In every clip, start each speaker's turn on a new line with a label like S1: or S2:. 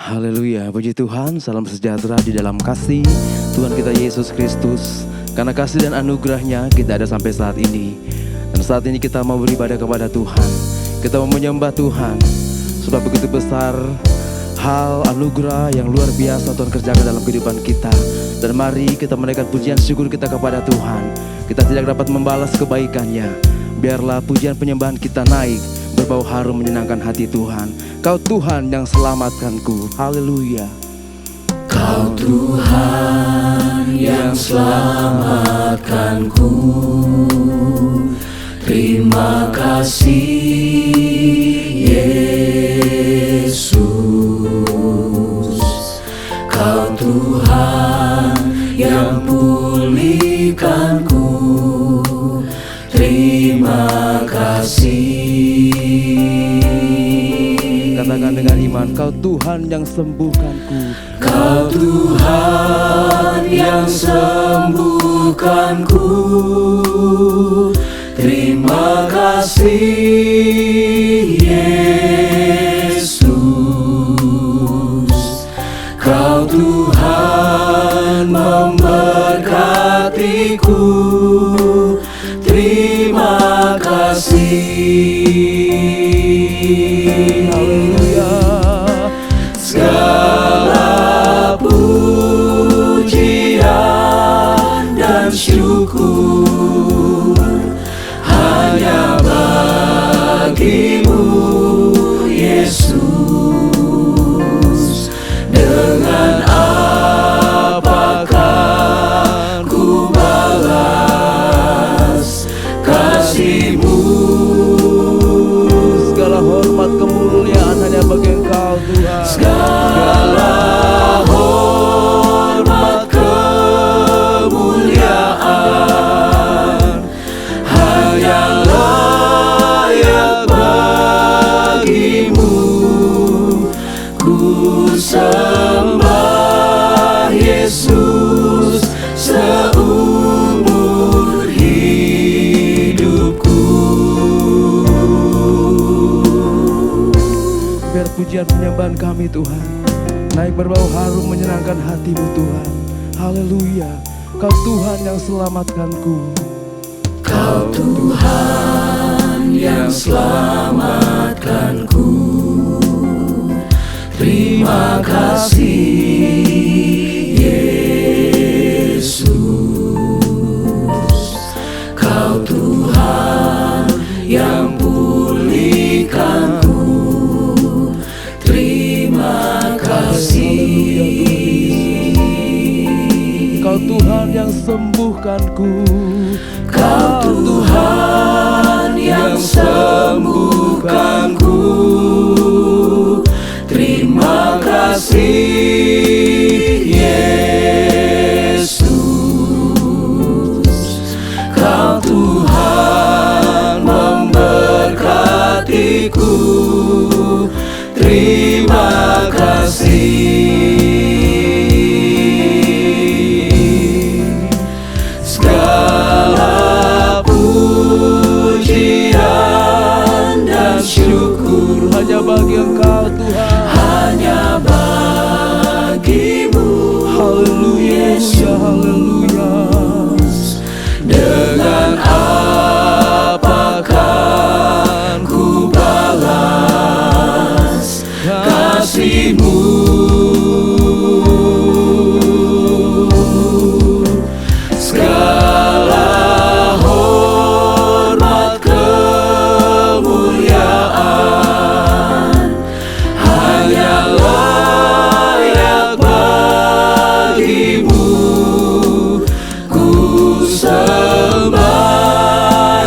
S1: Haleluya, puji Tuhan, salam sejahtera di dalam kasih Tuhan kita Yesus Kristus. Karena kasih dan anugerahnya kita ada sampai saat ini. Dan saat ini kita mau beribadah kepada Tuhan. Kita mau menyembah Tuhan. Sudah begitu besar hal anugerah yang luar biasa Tuhan kerjakan dalam kehidupan kita. Dan mari kita menaikkan pujian syukur kita kepada Tuhan. Kita tidak dapat membalas kebaikannya. Biarlah pujian penyembahan kita naik, berbau harum menyenangkan hati Tuhan. Kau Tuhan yang selamatkanku. Haleluya.
S2: Kau Tuhan yang selamatkanku. Terima kasih Yesus. Kau Tuhan yang pulihkanku. Terima kasih.
S1: Katakan dengan iman, Kau Tuhan yang sembuhkanku.
S2: Kau Tuhan yang sembuhkanku. Terima kasih Yesus. Kau Tuhan memberkatiku. Terima kasih.
S1: Haleluya.
S2: Segala pujian dan syukur hanya bagimu Yesus. Dengan apakah ku balas kasih-Mu?
S1: Segala hormat kemuliaan hanya bagi Engkau Tuhan.
S2: Segala hormat kemuliaan hanya layak bagimu. Ku sembah Yesus seumur hidupku.
S1: Biar pujian penyembahan kami Tuhan naik berbau harum menyenangkan hati-Mu Tuhan. Haleluya. Kau Tuhan yang selamatkanku.
S2: Kau Tuhan yang selamatkanku. Terima kasih Yesus. Kau Tuhan yang pulihkanku. Terima kasih.
S1: Kau Tuhan yang sembuhkanku.
S2: Kau Tuhan yang sembuhkanku. Terima kasih Yesus. Kau Tuhan memberkatiku. Terima kasih. Segala pujian dan syukur
S1: Hanya bagi Engkau Tuhan.
S2: hanya bagimu
S1: Haleluya, haleluya.
S2: Yesus. Dengan apakah ku balas kasih-Mu? Segala hormat kemuliaan hanya layak bagimu. Ku sembah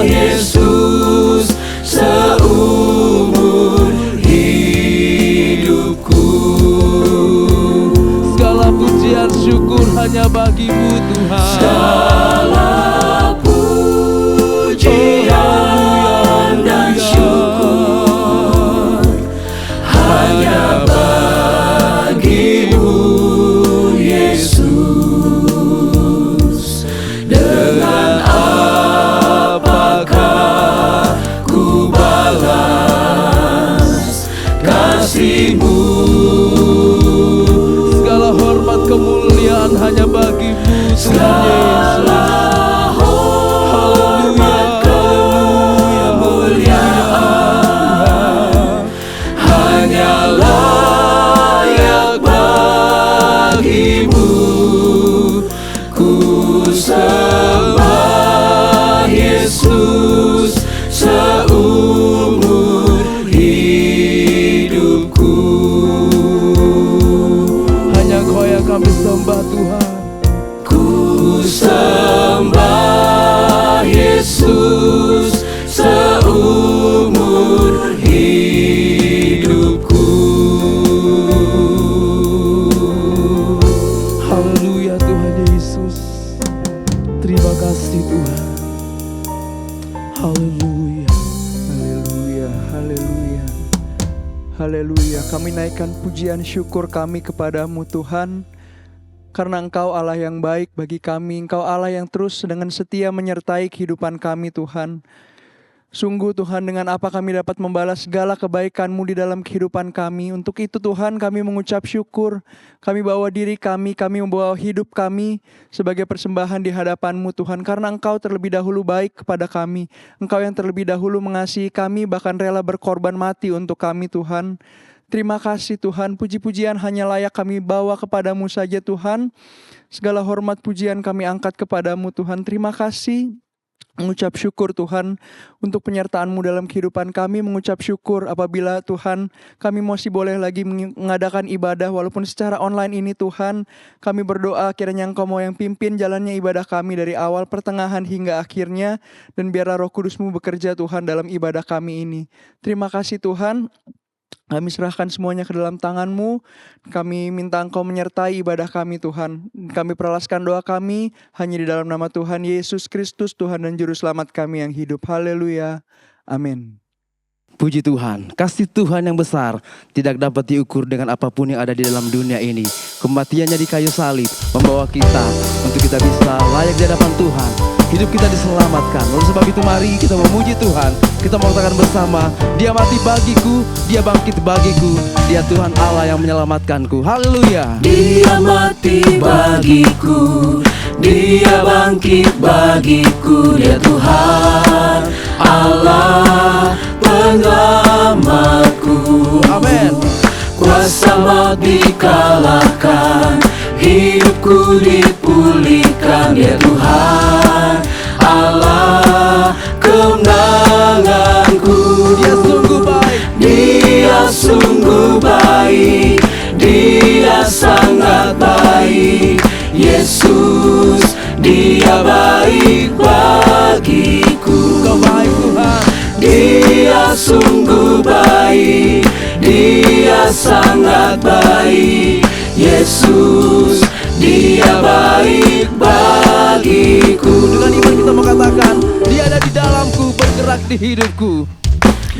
S2: Yesus seumur hidupku.
S1: Segala pujian syukur hanya bagi-Mu Tuhan.
S2: Segala pujian dan syukur hanya bagimu Yesus. Dengan apakah ku balas kasih-Mu?
S3: menaikkan pujian syukur kami kepadamu Tuhan, karena Engkau Allah yang baik bagi kami. Engkau Allah yang terus dengan setia menyertai kehidupan kami Tuhan. Sungguh Tuhan, dengan apa kami dapat membalas segala kebaikan-Mu di dalam kehidupan kami. Untuk itu Tuhan, kami mengucap syukur. Kami bawa diri kami membawa hidup kami sebagai persembahan di hadapan-Mu Tuhan. Karena Engkau terlebih dahulu baik kepada kami. Engkau yang terlebih dahulu mengasihi kami, bahkan rela berkorban mati untuk kami Tuhan. Terima kasih Tuhan, puji-pujian hanya layak kami bawa kepadamu saja Tuhan. Segala hormat pujian kami angkat kepadamu Tuhan. Terima kasih. Mengucap syukur Tuhan untuk penyertaan-Mu dalam kehidupan kami. Mengucap syukur apabila Tuhan kami masih boleh lagi mengadakan ibadah walaupun secara online ini Tuhan. Kami berdoa kiranya Engkau mau yang pimpin jalannya ibadah kami dari awal, pertengahan hingga akhirnya. Dan biarlah Roh Kudus-Mu bekerja Tuhan dalam ibadah kami ini. Terima kasih Tuhan. Kami serahkan semuanya ke dalam tangan-Mu. Kami minta Engkau menyertai ibadah kami Tuhan. Kami peralaskan doa kami hanya di dalam nama Tuhan Yesus Kristus, Tuhan dan Juru Selamat kami yang hidup. Haleluya. Amin.
S1: Puji Tuhan, kasih Tuhan yang besar tidak dapat diukur dengan apapun yang ada di dalam dunia ini. Kematiannya di kayu salib membawa kita untuk kita bisa layak di hadapan Tuhan. Hidup kita diselamatkan. Oleh sebab itu mari kita memuji Tuhan. Kita mengatakan bersama, Dia mati bagiku, Dia bangkit bagiku, Dia Tuhan Allah yang menyelamatkanku. Haleluya.
S2: Dia mati bagiku, Dia bangkit bagiku, Dia Tuhan Allah penyelamatku.
S1: Amin.
S2: Kuasa maut dikalahkan, hidupku dipulihkan, Dia Tuhan Allah kemenanganku.
S1: Dia sungguh baik,
S2: Dia sungguh baik, Dia sangat baik. Yesus, Dia baik bagiku.
S1: Kau baik Tuhan.
S2: Dia sungguh baik, Dia sangat baik. Yesus, Dia baik bagiku.
S1: Dengan iman kita mengatakan, Dia ada di dalamku, bergerak di hidupku.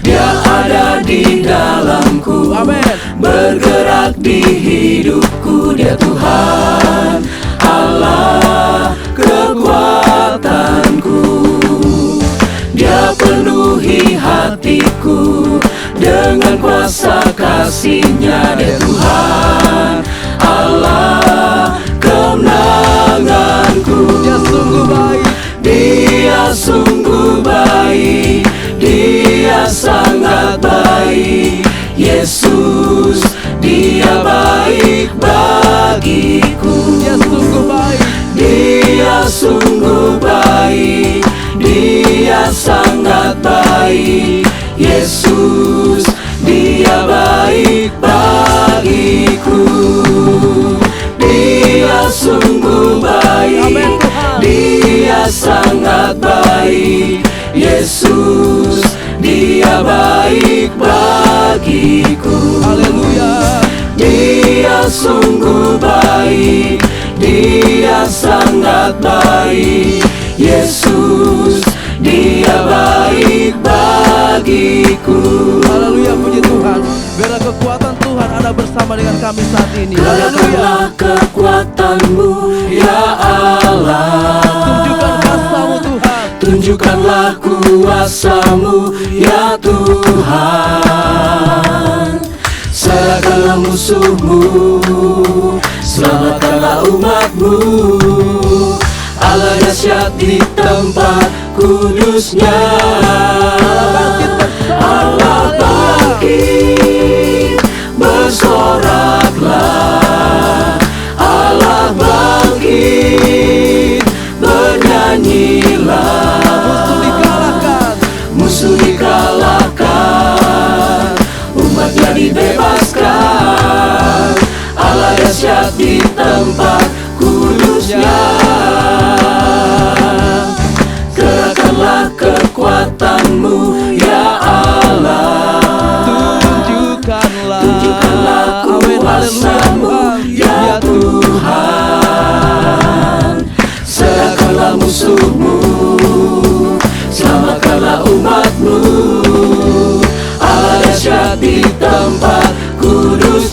S2: Dia ada di dalamku,
S1: Amin.
S2: bergerak di hidupku. Dia Tuhan Allah kekuatanku. Dia penuhi hatiku dengan kuasa kasih-Nya. Dia Tuhan Allah kemenanganku.
S1: Dia sungguh baik,
S2: Dia sungguh baik, Dia sangat baik. Yesus, Dia baik bagiku.
S1: Dia sungguh baik,
S2: Dia sungguh baik, Dia sangat baik. Yesus, Dia baik bagiku. Dia sungguh baik,
S1: Amin, Tuhan.
S2: Dia sangat baik. Yesus, Dia baik bagiku.
S1: haleluya.
S2: Dia sungguh baik, Dia sangat baik. Yesus, Dia baik bagiku.
S1: Haleluya, puji Tuhan. Biarlah kekuatan Tuhan ada bersama dengan kami saat ini. Haleluya.
S2: Karena kekuatan-Mu ya Allah.
S1: Tunjukkan kuasa-Mu Tuhan.
S2: Tunjukkanlah kuasa-Mu ya Tuhan. Serahkanlah musuh-Mu, selamatkanlah umat-Mu. Allah dahsyat di tempat kudus-Nya. Allah bangkit, bersoraklah. Allah bangkit, bernyanyilah.
S1: Musuh dikalahkan,
S2: Musuh dikalahkan, umat-Nya dibebaskan. Allah dahsyat di tempat kudus-Nya. Kerahkanlah kekuatan-Mu ya Allah.
S1: tunjukkanlah.
S2: Tunjukkanlah
S1: Amin, haleluya
S2: kuasa-Mu
S1: Tuhan.
S2: ya Tuhan. Serahkanlah musuh-Mu, selamatkanlah umat-Mu. Allah dahsyat di tempat kudus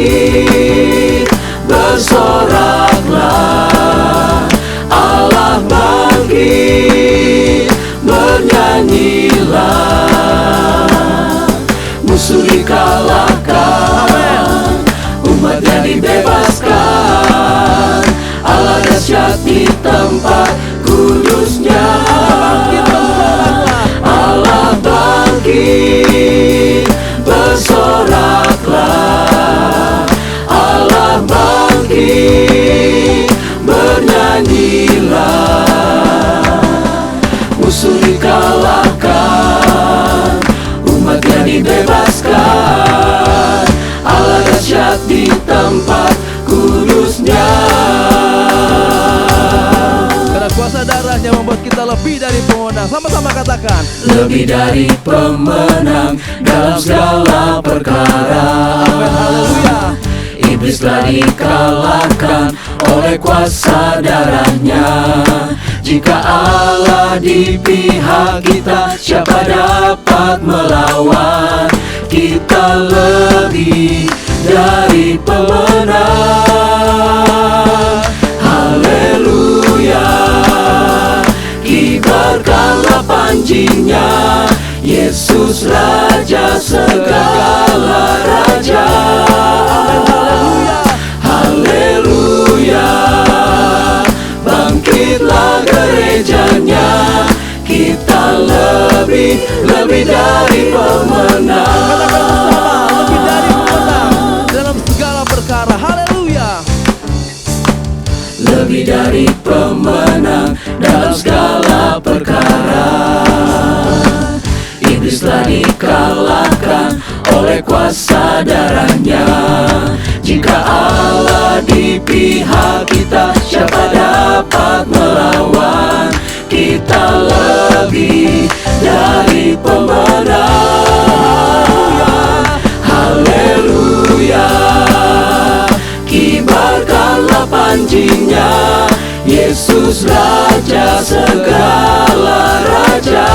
S2: bangkit, bersoraklah. Allah bangkit, bernyanyilah. Musuh dikalahkan, umatnya dibebaskan. Allah dahsyat di tempat kudusnya. Allah bangkit, bersoraklah. Allah bangkit, bernyanyilah. Musuh dikalahkan, umatnya dibebaskan. Allah dahsyat di tempat kudusnya.
S1: Karena kuasa darahnya membuat kita lebih dari pemenang. Sama-sama katakan,
S2: lebih dari pemenang dalam segala perkara.
S1: haleluya.
S2: Iblis telah dikalahkan oleh kuasa darahnya. Jika Allah di pihak kita, siapa dapat melawan? Kita lebih dari pemenang. Haleluya, kibarkanlah panjinya. Yesus Raja segala raja. Haleluya, bangkitlah gerejanya. Kita lebih dari pemenang.
S1: Lebih dari pemenang dalam segala perkara. Haleluya.
S2: Lebih dari pemenang dalam segala perkara. Iblis telah dikalahkan oleh kuasa darahnya. Jika Allah di pihak kita, siapa dapat melawan? Kita lebih dari pemenang. Haleluya, kibarkanlah panjinya. Yesus Raja segala raja.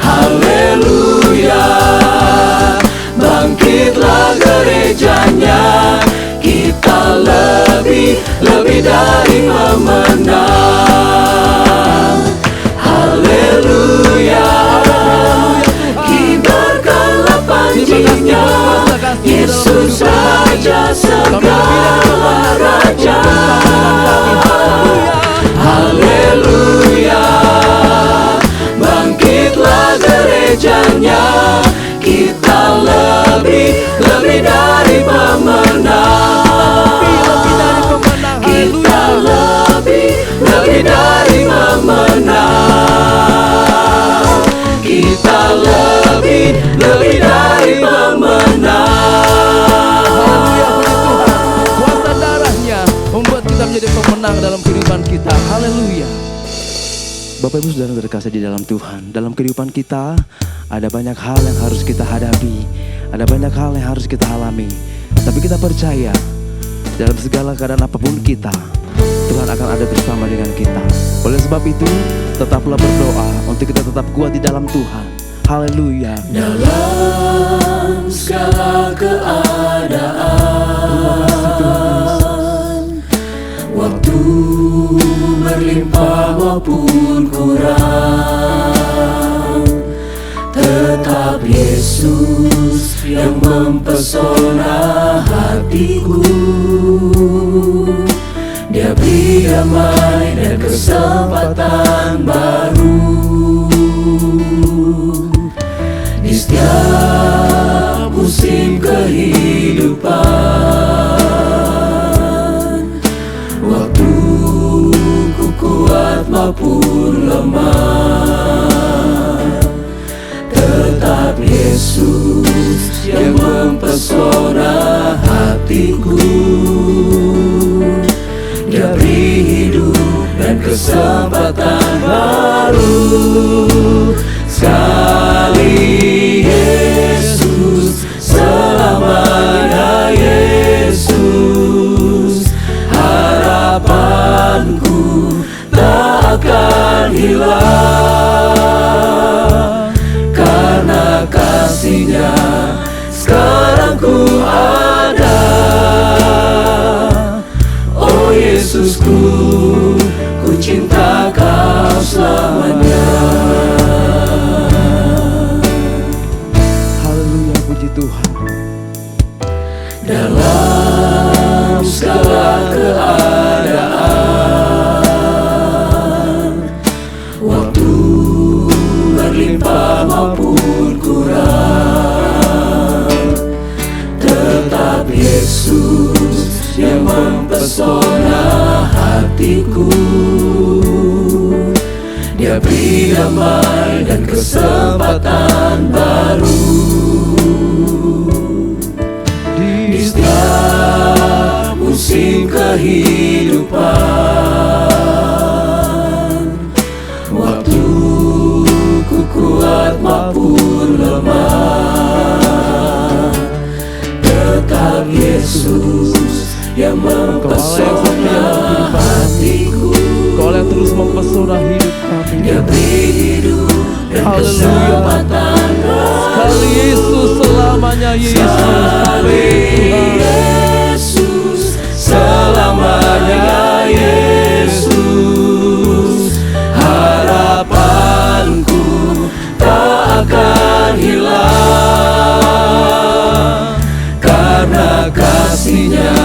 S2: Haleluya, bangkitlah gerejanya. Kita lebih dari pemenang. Haleluya, kibarkanlah panjinya. Yesus Raja segala raja. Haleluya, bangkitlah gerejanya. Kita lebih dari pemenang. Kita lebih dari pemenang. Kita lebih dari pemenang.
S1: Kuasa darahnya membuat kita menjadi pemenang dalam kehidupan kita. Haleluya. Bapak Ibu Saudara terkasih di dalam Tuhan, dalam kehidupan kita ada banyak hal yang harus kita hadapi, ada banyak hal yang harus kita alami. Tapi kita percaya dalam segala keadaan apapun kita, Tuhan akan ada bersama dengan kita. Oleh sebab itu, tetaplah berdoa untuk kita tetap kuat di dalam Tuhan. Haleluya.
S2: Dalam segala keadaan, waktu berlimpah maupun kurang, tetap Yesus yang mempesona hatiku. Dia beri damai dan kesempatan baru di setiap musim kehidupan. Waktu ku kuat maupun lemah, tetap Yesus yang mempesona hatiku. Dia beri hidup dan kesempatan baru. Sekali Yesus, selamanya Yesus. Harapanku tak akan hilang, karena kasih-Nya sekarang ku
S1: Tuhan.
S2: Dalam segala keadaan, waktu berlimpah maupun kurang, tetap Yesus yang mempesona hatiku. Dia beri damai dan kesempatan baru. Di setiap musim kehidupan, waktu ku kuat maupun lemah, tetap Yesus yang mempesona hatiku.
S1: Kau yang terus mempesona hidup kami.
S2: Dia beri hidup dan kesempatan
S1: Sekali Yesus, selamanya Yesus.
S2: sekali Yesus, selamanya Yesus. Harapanku tak akan hilang, karena kasih-Nya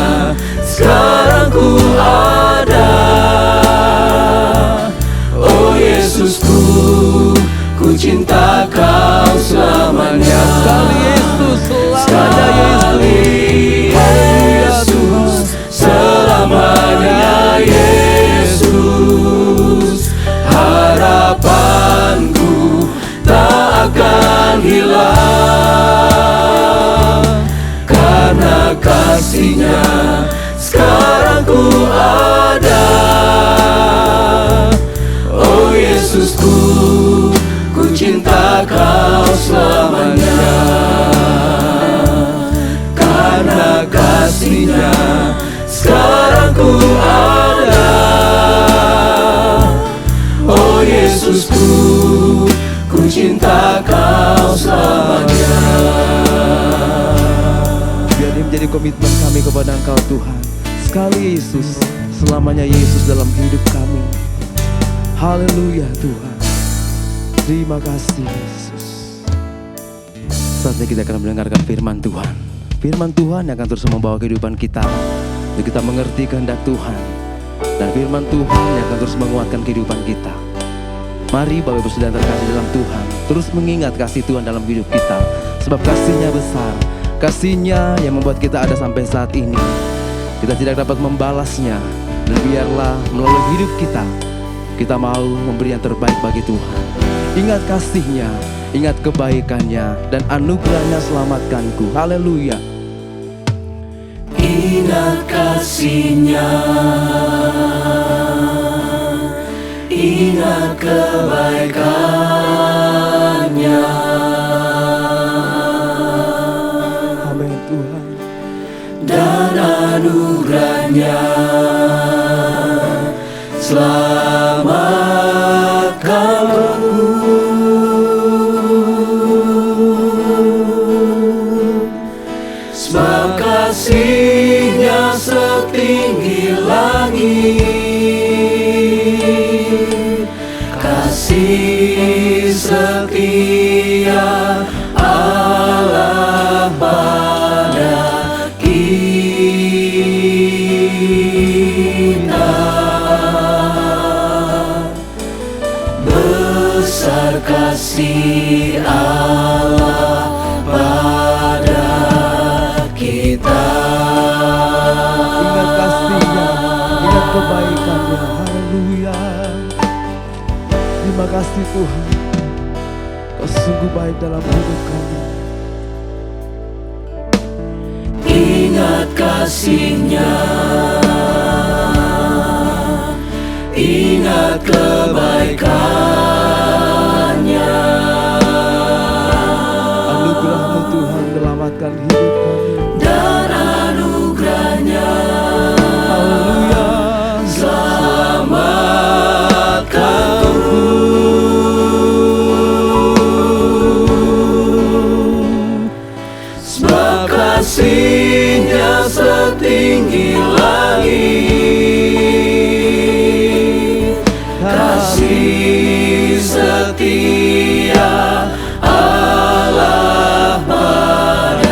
S2: sekarang ku ada. Oh Yesusku, ku cinta Kau selamanya.
S1: Sekali Yesus, selamanya
S2: Sekali Yesus, selamanya Yesus. Harapanku tak akan hilang, karena kasih-Nya sekarang ku ada. Oh Yesusku, ku cinta Kau selamanya, karena kasih-Nya sekarang ku ada. Oh Yesusku, ku cinta Kau selamanya.
S1: Biar ini menjadi komitmen kami kepada Engkau Tuhan. Sekali Yesus, selamanya Yesus dalam hidup kami. Haleluya Tuhan. Terima kasih Yesus. Saatnya kita akan mendengarkan firman Tuhan. Firman Tuhan yang akan terus membawa kehidupan kita untuk kita mengerti kehendak Tuhan. Dan firman Tuhan yang akan terus menguatkan kehidupan kita. Mari Bapak Ibu Saudara terkasih dalam Tuhan, terus mengingat kasih Tuhan dalam hidup kita. Sebab kasih-Nya besar, kasih-Nya yang membuat kita ada sampai saat ini. Kita tidak dapat membalasnya. Dan biarlah melalui hidup kita mau memberi yang terbaik bagi Tuhan. Ingat kasih-Nya, ingat kebaikan-Nya, dan anugerah-Nya selamatkanku. Haleluya.
S2: Ingat kasih-Nya, ingat kebaikan-Nya.
S1: Amin Tuhan.
S2: Dan anugerah-Nya selamatkanku. Sebab kasih-Nya setinggi langit, kasih setia Allah pada kita. Besar kasih Allah pada kita.
S1: Ingat kasih-Nya, ingat kebaikan-Nya. Haleluya. Terima kasih Tuhan. Kau sungguh baik dalam hidup kami.
S2: Ingat kasih-Nya, ingat kebaikan-Nya.
S1: Anugerah-Mu Tuhan menyelamatkan hidup kami.
S2: Dan anugerah-Nya selamatkanku. Sebab kasih-Nya setinggi langit, kasih setia Allah pada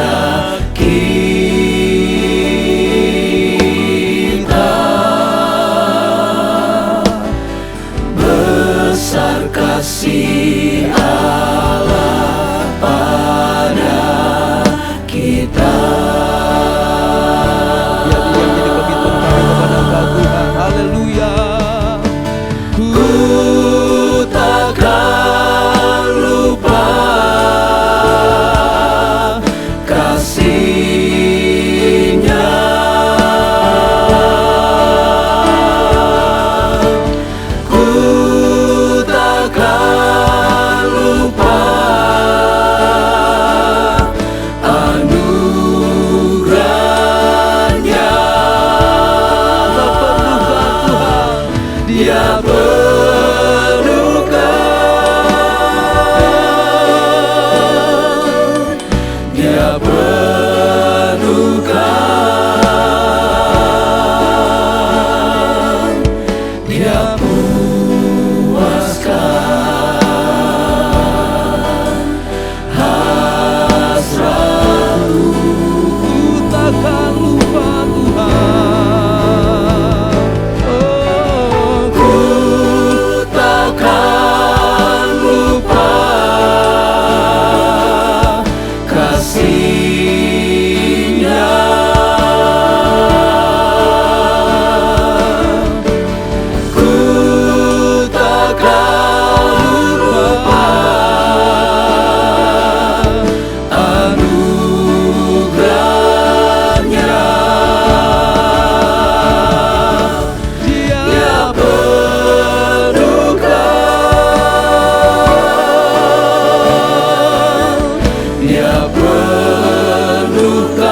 S2: Dia penuhkan,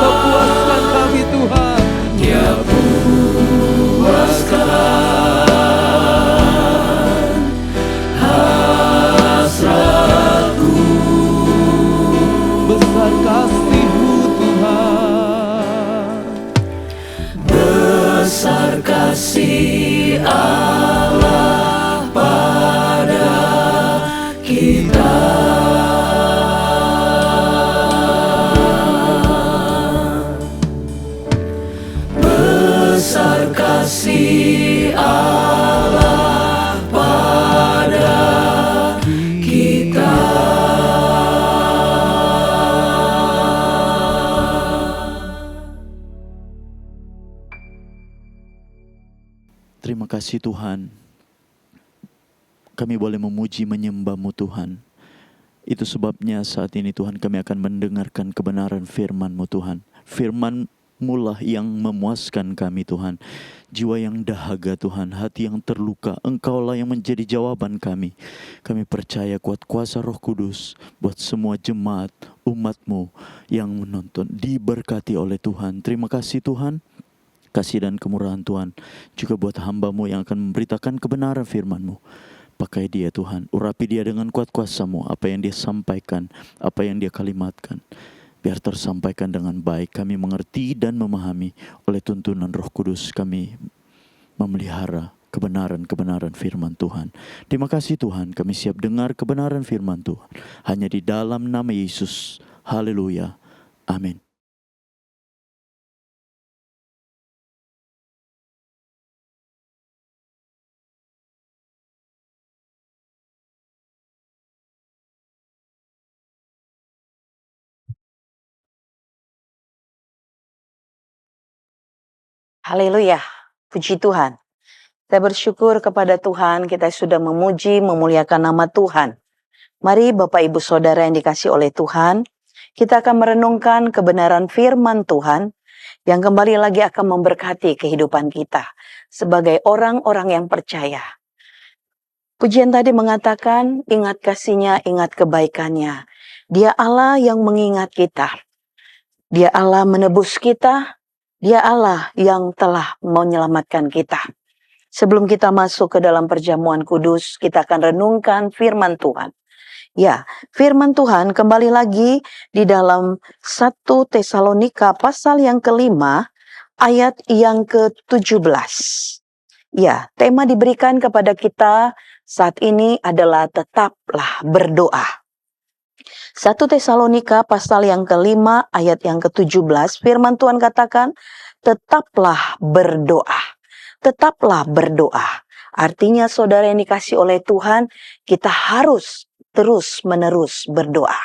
S3: Kau puaskan kami Tuhan.
S2: Dia puaskan hasratku.
S1: Besar kasih-Mu Tuhan.
S2: Besar kasih Allah pada kita. Besar kasih Allah pada kita.
S4: Terima kasih Tuhan, kami boleh memuji menyembah-Mu Tuhan. Itu sebabnya saat ini Tuhan kami akan mendengarkan kebenaran firman-Mu Tuhan. Firman-Mu lah yang memuaskan kami Tuhan. Jiwa yang dahaga Tuhan, hati yang terluka, Engkau-lah yang menjadi jawaban kami. Kami percaya kuat kuasa Roh Kudus buat semua jemaat umat-Mu yang menonton diberkati oleh Tuhan. Terima kasih Tuhan. Kasih dan kemurahan Tuhan juga buat hamba-Mu yang akan memberitakan kebenaran firman-Mu. Pakai dia Tuhan, urapi dia dengan kuat kuasa-Mu. Apa yang dia sampaikan, apa yang dia kalimatkan, biar tersampaikan dengan baik. Kami mengerti dan memahami oleh tuntunan Roh Kudus. Kami memelihara kebenaran-kebenaran firman Tuhan. Terima kasih Tuhan, kami siap dengar kebenaran firman Tuhan. Hanya di dalam nama Yesus. Haleluya. Amin.
S5: Haleluya, puji Tuhan. Saya bersyukur kepada Tuhan, kita sudah memuji, memuliakan nama Tuhan. Mari Bapak Ibu Saudara yang dikasih oleh Tuhan, kita akan merenungkan kebenaran firman Tuhan yang kembali lagi akan memberkati kehidupan kita sebagai orang-orang yang percaya. Pujian tadi mengatakan, ingat kasih-Nya, ingat kebaikannya. Dia Allah yang mengingat kita. Dia Allah menebus kita. Dia Allah yang telah menyelamatkan kita. Sebelum kita masuk ke dalam perjamuan kudus, kita akan renungkan firman Tuhan. Ya, firman Tuhan kembali lagi di dalam 1 Tesalonika pasal yang ke-5, ayat yang ke-17. Ya, tema diberikan kepada kita saat ini adalah tetaplah berdoa. 1 Tesalonika pasal yang ke-5 ayat yang ke-17, firman Tuhan katakan, tetaplah berdoa. Tetaplah berdoa. Artinya saudara yang dikasih oleh Tuhan, kita harus terus-menerus berdoa.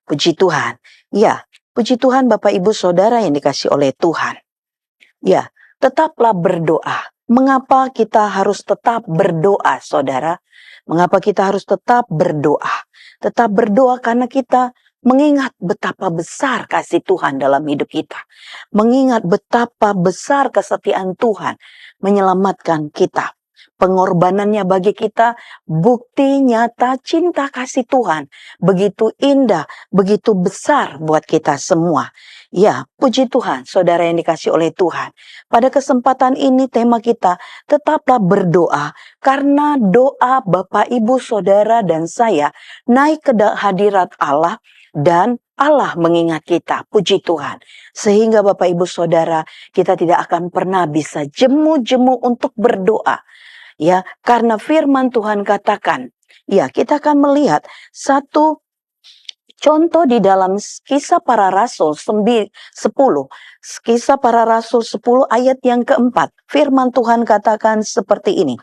S5: Puji Tuhan. Ya, puji Tuhan Bapak Ibu Saudara yang dikasih oleh Tuhan. Ya, tetaplah berdoa. Mengapa kita harus tetap berdoa, saudara? Mengapa kita harus tetap berdoa? Tetap berdoa karena kita mengingat betapa besar kasih Tuhan dalam hidup kita. Mengingat betapa besar kesetiaan Tuhan menyelamatkan kita. Pengorbanannya bagi kita bukti nyata cinta kasih Tuhan. Begitu indah, begitu besar buat kita semua. Ya, puji Tuhan, saudara yang dikasih oleh Tuhan. Pada kesempatan ini tema kita, tetaplah berdoa. Karena doa Bapak, Ibu, Saudara, dan saya naik ke hadirat Allah. Dan Allah mengingat kita, puji Tuhan. Sehingga Bapak, Ibu, Saudara, kita tidak akan pernah bisa jemu-jemu untuk berdoa. Ya, karena firman Tuhan katakan, ya kita akan melihat satu contoh di dalam Kisah Para Rasul 10. Kisah Para Rasul 10 ayat yang keempat. Firman Tuhan katakan seperti ini.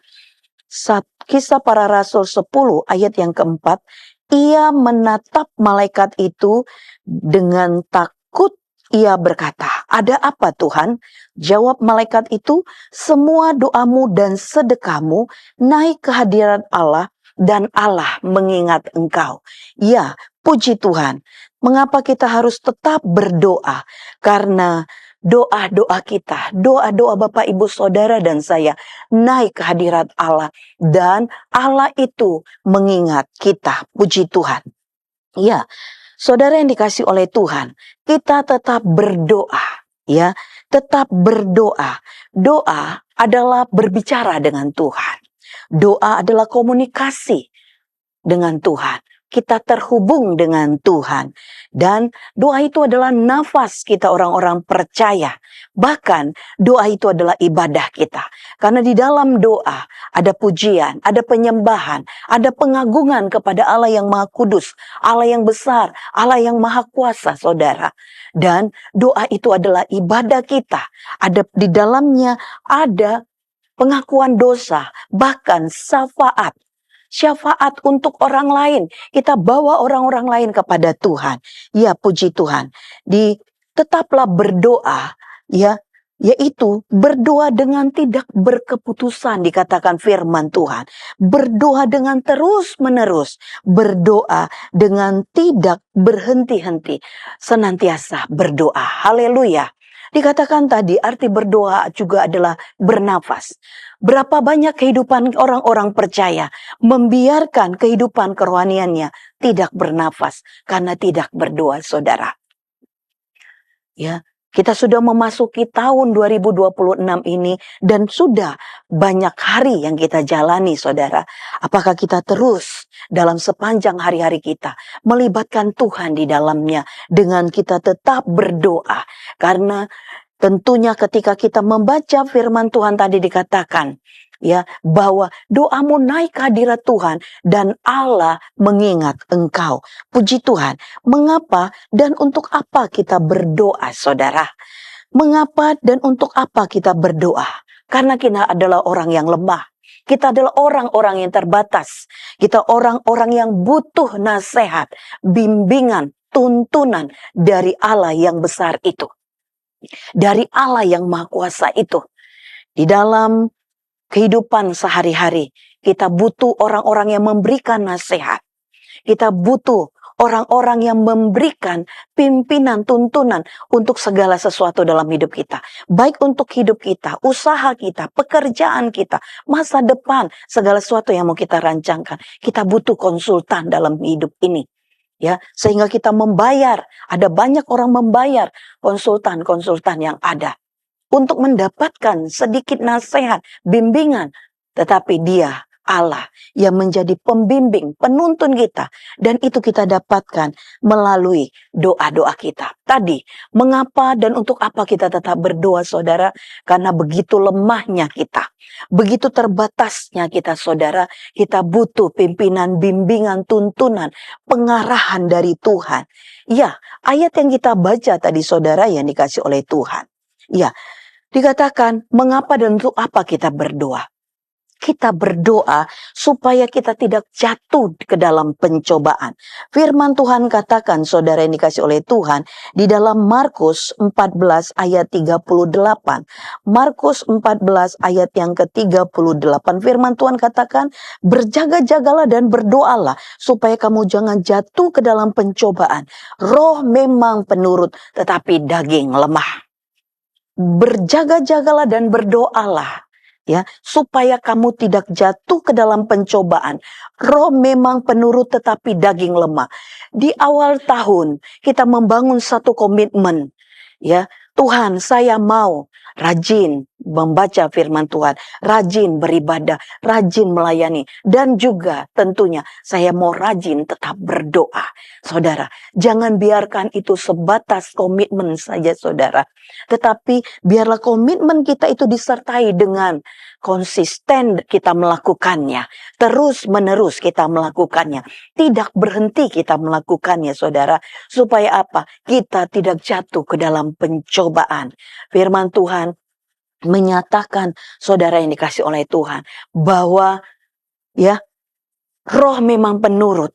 S5: Kisah Para Rasul 10 ayat yang keempat. Ia menatap malaikat itu dengan takut. Ia berkata, ada apa Tuhan? Jawab malaikat itu, semua doamu dan sedekahmu naik ke hadirat Allah dan Allah mengingat engkau. Ya, puji Tuhan. Mengapa kita harus tetap berdoa? Karena doa-doa kita, doa-doa Bapak Ibu Saudara dan saya naik ke hadirat Allah. Dan Allah itu mengingat kita, puji Tuhan. Ya, saudara yang dikasih oleh Tuhan, kita tetap berdoa. Ya, tetap berdoa. Doa adalah berbicara dengan Tuhan. Doa adalah komunikasi dengan Tuhan. Kita terhubung dengan Tuhan. Dan doa itu adalah nafas kita orang-orang percaya. Bahkan doa itu adalah ibadah kita. Karena di dalam doa ada pujian, ada penyembahan, ada pengagungan kepada Allah yang Maha Kudus, Allah yang besar, Allah yang Maha Kuasa, saudara. Dan doa itu adalah ibadah kita. Ada di dalamnya ada pengakuan dosa, bahkan syafaat. Syafaat untuk orang lain. Kita bawa orang-orang lain kepada Tuhan. Ya, puji Tuhan. Tetaplah berdoa, ya, yaitu berdoa dengan tidak berkeputusan, dikatakan firman Tuhan. Berdoa dengan terus-menerus. Berdoa dengan tidak berhenti-henti. Senantiasa berdoa. Haleluya. Dikatakan tadi arti berdoa juga adalah bernafas. Berapa banyak kehidupan orang-orang percaya membiarkan kehidupan kerohaniannya tidak bernafas karena tidak berdoa, saudara. Ya, kita sudah memasuki tahun 2026 ini dan sudah banyak hari yang kita jalani, saudara. Apakah kita terus dalam sepanjang hari-hari kita melibatkan Tuhan di dalamnya dengan kita tetap berdoa? Karena tentunya ketika kita membaca firman Tuhan tadi dikatakan, ya, bahwa doamu naik ke hadirat Tuhan dan Allah mengingat engkau. Puji Tuhan. Mengapa dan untuk apa kita berdoa, saudara? Mengapa dan untuk apa kita berdoa? Karena kita adalah orang yang lemah. Kita adalah orang-orang yang terbatas. Kita orang-orang yang butuh nasihat, bimbingan, tuntunan dari Allah yang besar itu. Dari Allah yang Maha Kuasa itu. Di dalam kehidupan sehari-hari, kita butuh orang-orang yang memberikan nasihat. Kita butuh orang-orang yang memberikan pimpinan, tuntunan untuk segala sesuatu dalam hidup kita. Baik untuk hidup kita, usaha kita, pekerjaan kita, masa depan, segala sesuatu yang mau kita rancangkan. Kita butuh konsultan dalam hidup ini. Ya, sehingga kita membayar, ada banyak orang membayar konsultan-konsultan yang ada untuk mendapatkan sedikit nasihat, bimbingan, tetapi Dia Allah yang menjadi pembimbing, penuntun kita, dan itu kita dapatkan melalui doa-doa kita. Tadi, mengapa dan untuk apa kita tetap berdoa, saudara? Karena begitu lemahnya kita, begitu terbatasnya kita, saudara, kita butuh pimpinan, bimbingan, tuntunan, pengarahan dari Tuhan. Ya, ayat yang kita baca tadi, saudara, yang dikasih oleh Tuhan. Ya, dikatakan, mengapa dan untuk apa kita berdoa? Kita berdoa supaya kita tidak jatuh ke dalam pencobaan. Firman Tuhan katakan, saudara yang dikasih oleh Tuhan, di dalam Markus 14 ayat 38. Markus 14 ayat yang ke-38. Firman Tuhan katakan, berjaga-jagalah dan berdoalah supaya kamu jangan jatuh ke dalam pencobaan. Roh memang penurut, tetapi daging lemah. Berjaga-jagalah dan berdoalah, ya, supaya kamu tidak jatuh ke dalam pencobaan. Roh memang penurut tetapi daging lemah. Di awal tahun kita membangun satu komitmen, ya, Tuhan, saya mau rajin membaca firman Tuhan, rajin beribadah, rajin melayani, dan juga tentunya saya mau rajin tetap berdoa. Saudara, jangan biarkan itu sebatas komitmen saja, saudara. Tetapi biarlah komitmen kita itu disertai dengan konsisten kita melakukannya. Terus menerus kita melakukannya. Tidak berhenti kita melakukannya, saudara. Supaya apa? Kita tidak jatuh ke dalam pencobaan. Firman Tuhan menyatakan, saudara yang dikasih oleh Tuhan, bahwa ya, roh memang penurut.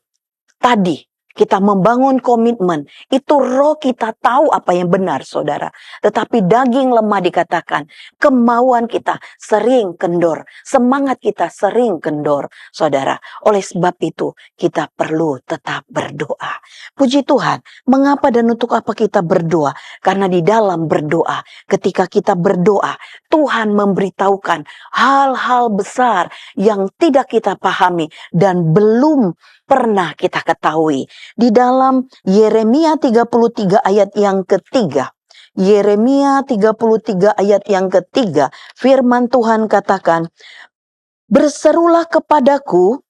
S5: Tadi kita membangun komitmen, itu roh kita tahu apa yang benar, saudara. Tetapi daging lemah dikatakan, kemauan kita sering kendor, semangat kita sering kendor, saudara. Oleh sebab itu, kita perlu tetap berdoa. Puji Tuhan, mengapa dan untuk apa kita berdoa? Karena di dalam berdoa, ketika kita berdoa, Tuhan memberitahukan hal-hal besar yang tidak kita pahami dan belum pernah kita ketahui. Di dalam Yeremia 33 ayat yang ketiga. Yeremia 33 ayat yang ketiga. Firman Tuhan katakan, berserulah kepadaku,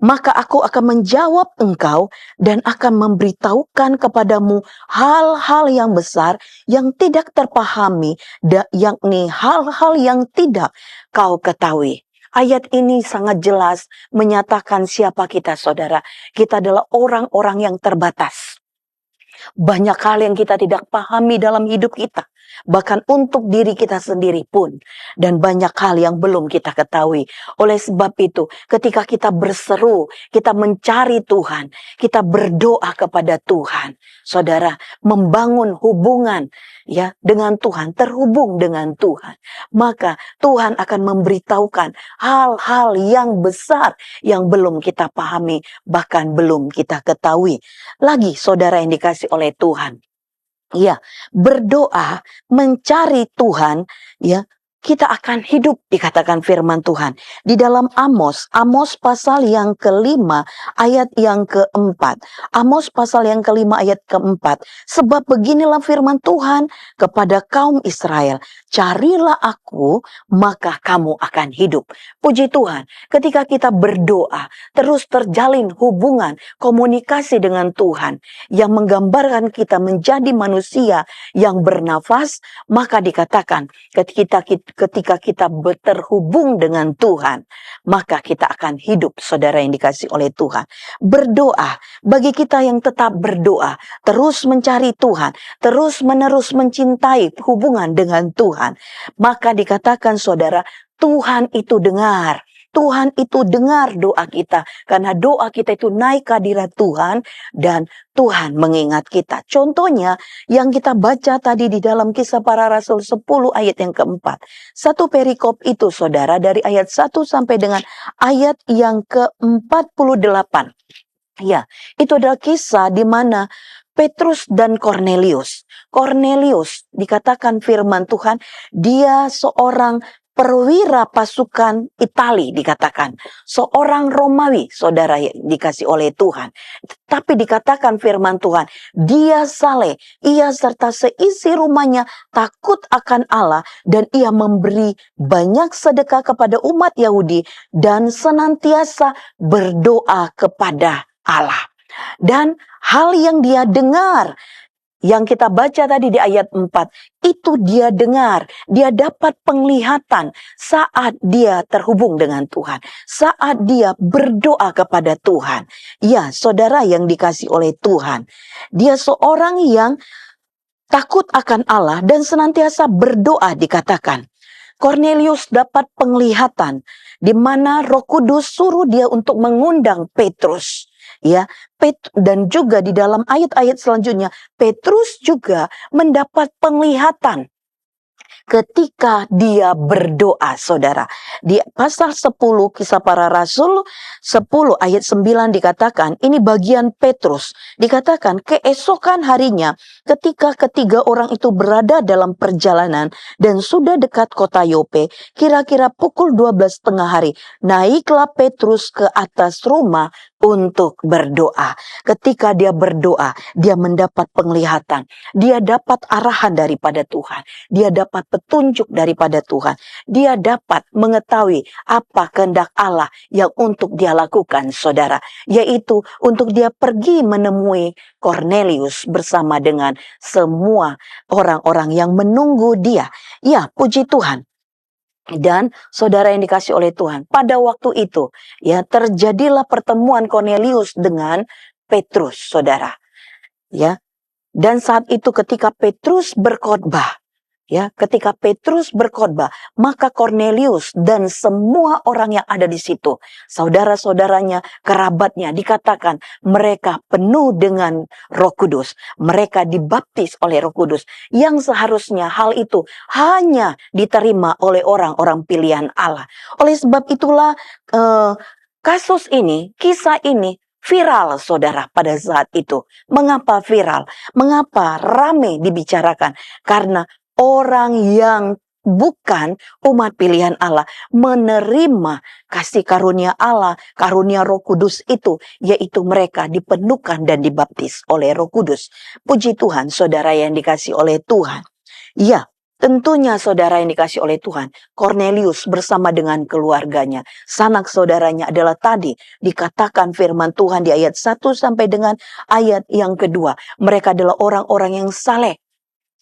S5: maka aku akan menjawab engkau dan akan memberitahukan kepadamu hal-hal yang besar yang tidak terpahami, yakni hal-hal yang tidak kau ketahui. Ayat ini sangat jelas menyatakan siapa kita, saudara. Kita adalah orang-orang yang terbatas. Banyak hal yang kita tidak pahami dalam hidup kita. Bahkan untuk diri kita sendiri pun. Dan banyak hal yang belum kita ketahui. Oleh sebab itu, ketika kita berseru, kita mencari Tuhan, kita berdoa kepada Tuhan. Saudara, membangun hubungan ya dengan Tuhan, terhubung dengan Tuhan. Maka Tuhan akan memberitahukan hal-hal yang besar yang belum kita pahami, bahkan belum kita ketahui. Lagi saudara yang dikasih oleh Tuhan. Ya, berdoa, mencari Tuhan, ya, kita akan hidup, dikatakan firman Tuhan. Di dalam Amos pasal yang kelima ayat yang keempat. Amos pasal yang kelima ayat keempat. Sebab beginilah firman Tuhan kepada kaum Israel. Carilah aku, maka kamu akan hidup. Puji Tuhan, ketika kita berdoa, terus terjalin hubungan, komunikasi dengan Tuhan, yang menggambarkan kita menjadi manusia yang bernafas, maka dikatakan ketika kita terhubung dengan Tuhan, maka kita akan hidup, saudara yang dikasih oleh Tuhan. Berdoa, bagi kita yang tetap berdoa, terus mencari Tuhan, terus menerus mencintai hubungan dengan Tuhan, maka dikatakan saudara, Tuhan itu dengar. Tuhan itu dengar doa kita. Karena doa kita itu naik ke hadirat Tuhan. Dan Tuhan mengingat kita. Contohnya yang kita baca tadi di dalam Kisah Para Rasul 10 ayat yang keempat. Satu perikop itu saudara dari ayat 1 sampai dengan ayat yang ke-48. Ya, itu adalah kisah di mana Petrus dan Kornelius. Kornelius dikatakan firman Tuhan, dia seorang perwira pasukan Itali dikatakan. Seorang Romawi, saudara yang dikasih oleh Tuhan. Tapi dikatakan firman Tuhan, dia saleh, ia serta seisi rumahnya takut akan Allah. Dan ia memberi banyak sedekah kepada umat Yahudi dan senantiasa berdoa kepada Allah. Dan hal yang dia dengar, yang kita baca tadi di ayat 4, itu dia dengar, dia dapat penglihatan saat dia terhubung dengan Tuhan, saat dia berdoa kepada Tuhan. Ya, saudara yang dikasih oleh Tuhan, dia seorang yang takut akan Allah dan senantiasa berdoa dikatakan. Kornelius dapat penglihatan di mana Roh Kudus suruh dia untuk mengundang Petrus. Ya, dan juga di dalam ayat-ayat selanjutnya Petrus juga mendapat penglihatan ketika dia berdoa, saudara. Di pasal 10 Kisah Para Rasul 10 ayat 9 dikatakan, ini bagian Petrus. Dikatakan keesokan harinya ketika ketiga orang itu berada dalam perjalanan dan sudah dekat kota Yope, kira-kira pukul 12 tengah hari, naiklah Petrus ke atas rumah untuk berdoa. Ketika dia berdoa, dia mendapat penglihatan. Dia dapat arahan daripada Tuhan. Dia dapat petunjuk daripada Tuhan. Dia dapat mengetahui apa kehendak Allah yang untuk dia lakukan, saudara. Yaitu untuk dia pergi menemui Kornelius bersama dengan semua orang-orang yang menunggu dia. Ya, puji Tuhan. Dan saudara yang dikasih oleh Tuhan, pada waktu itu ya terjadilah pertemuan Kornelius dengan Petrus, saudara. Ya. Dan saat itu ketika Petrus berkhotbah, Ya, ketika Petrus berkhotbah, maka Kornelius dan semua orang yang ada di situ, saudara-saudaranya, kerabatnya, dikatakan mereka penuh dengan Roh Kudus. Mereka dibaptis oleh Roh Kudus, yang seharusnya hal itu hanya diterima oleh orang-orang pilihan Allah. Oleh sebab itulah kasus ini, kisah ini viral, saudara, pada saat itu. Mengapa viral? Mengapa ramai dibicarakan? Karena orang yang bukan umat pilihan Allah menerima kasih karunia Allah, karunia Roh Kudus itu, yaitu mereka dipenuhkan dan dibaptis oleh Roh Kudus. Puji Tuhan, saudara yang dikasih oleh Tuhan. Ya, tentunya saudara yang dikasih oleh Tuhan, Kornelius bersama dengan keluarganya, sanak saudaranya adalah tadi dikatakan firman Tuhan di ayat 1 sampai dengan ayat yang kedua. Mereka adalah orang-orang yang saleh.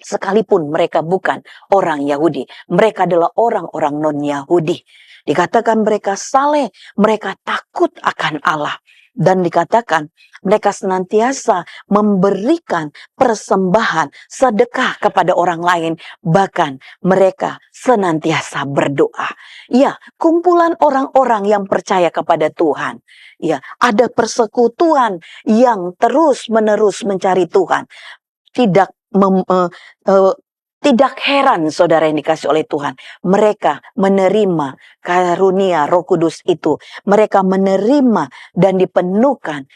S5: Sekalipun mereka bukan orang Yahudi, mereka adalah orang-orang non-Yahudi. Dikatakan mereka saleh, mereka takut akan Allah. Dan dikatakan mereka senantiasa memberikan persembahan, sedekah kepada orang lain. Bahkan mereka senantiasa berdoa. Ya, kumpulan orang-orang yang percaya kepada Tuhan. Ya, ada persekutuan yang terus-menerus mencari Tuhan. Tidak heran saudara yang dikasih oleh Tuhan. Mereka menerima karunia Roh Kudus itu. Mereka menerima dan dipenuhkan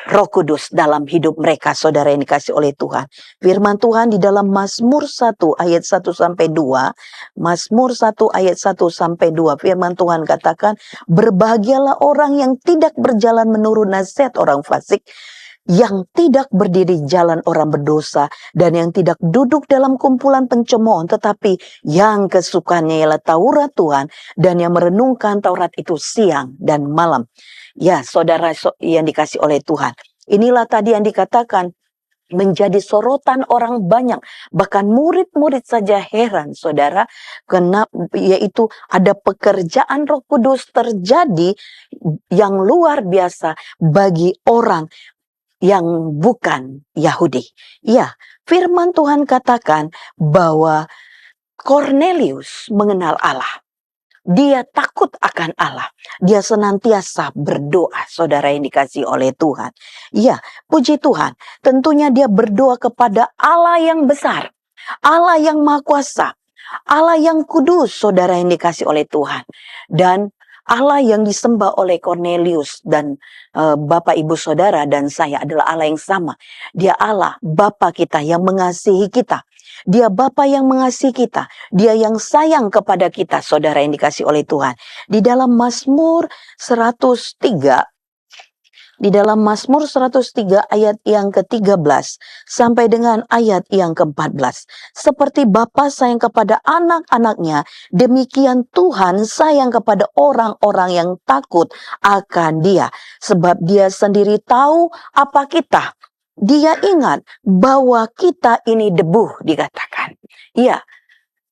S5: Roh Kudus dalam hidup mereka, saudara yang dikasih oleh Tuhan. Firman Tuhan di dalam Mazmur 1 ayat 1 sampai 2. Mazmur 1 ayat 1 sampai 2. Firman Tuhan katakan, berbahagialah orang yang tidak berjalan menurut nasihat orang fasik, yang tidak berdiri jalan orang berdosa, dan yang tidak duduk dalam kumpulan pencemooh, tetapi yang kesukaannya ialah Taurat Tuhan, dan yang merenungkan Taurat itu siang dan malam. Ya, saudara yang dikasih oleh Tuhan, inilah tadi yang dikatakan menjadi sorotan orang banyak, bahkan murid-murid saja heran, saudara, yaitu ada pekerjaan Roh Kudus terjadi yang luar biasa bagi orang yang bukan Yahudi. Ya, firman Tuhan katakan bahwa Kornelius mengenal Allah. Dia takut akan Allah. Dia senantiasa berdoa, saudara yang dikasih oleh Tuhan. Ya, puji Tuhan. Tentunya dia berdoa kepada Allah yang besar, Allah yang maha kuasa, Allah yang kudus, saudara yang dikasih oleh Tuhan. Dan Allah yang disembah oleh Kornelius dan Bapak Ibu Saudara dan saya adalah Allah yang sama. Dia Allah, Bapa kita yang mengasihi kita. Dia Bapa yang mengasihi kita. Dia yang sayang kepada kita, saudara yang dikasih oleh Tuhan. Di dalam Mazmur 103, di dalam Mazmur 103 ayat yang ke-13 sampai dengan ayat yang ke-14. Seperti Bapa sayang kepada anak-anaknya, demikian Tuhan sayang kepada orang-orang yang takut akan Dia. Sebab Dia sendiri tahu apa kita. Dia ingat bahwa kita ini debu, dikatakan. Ya,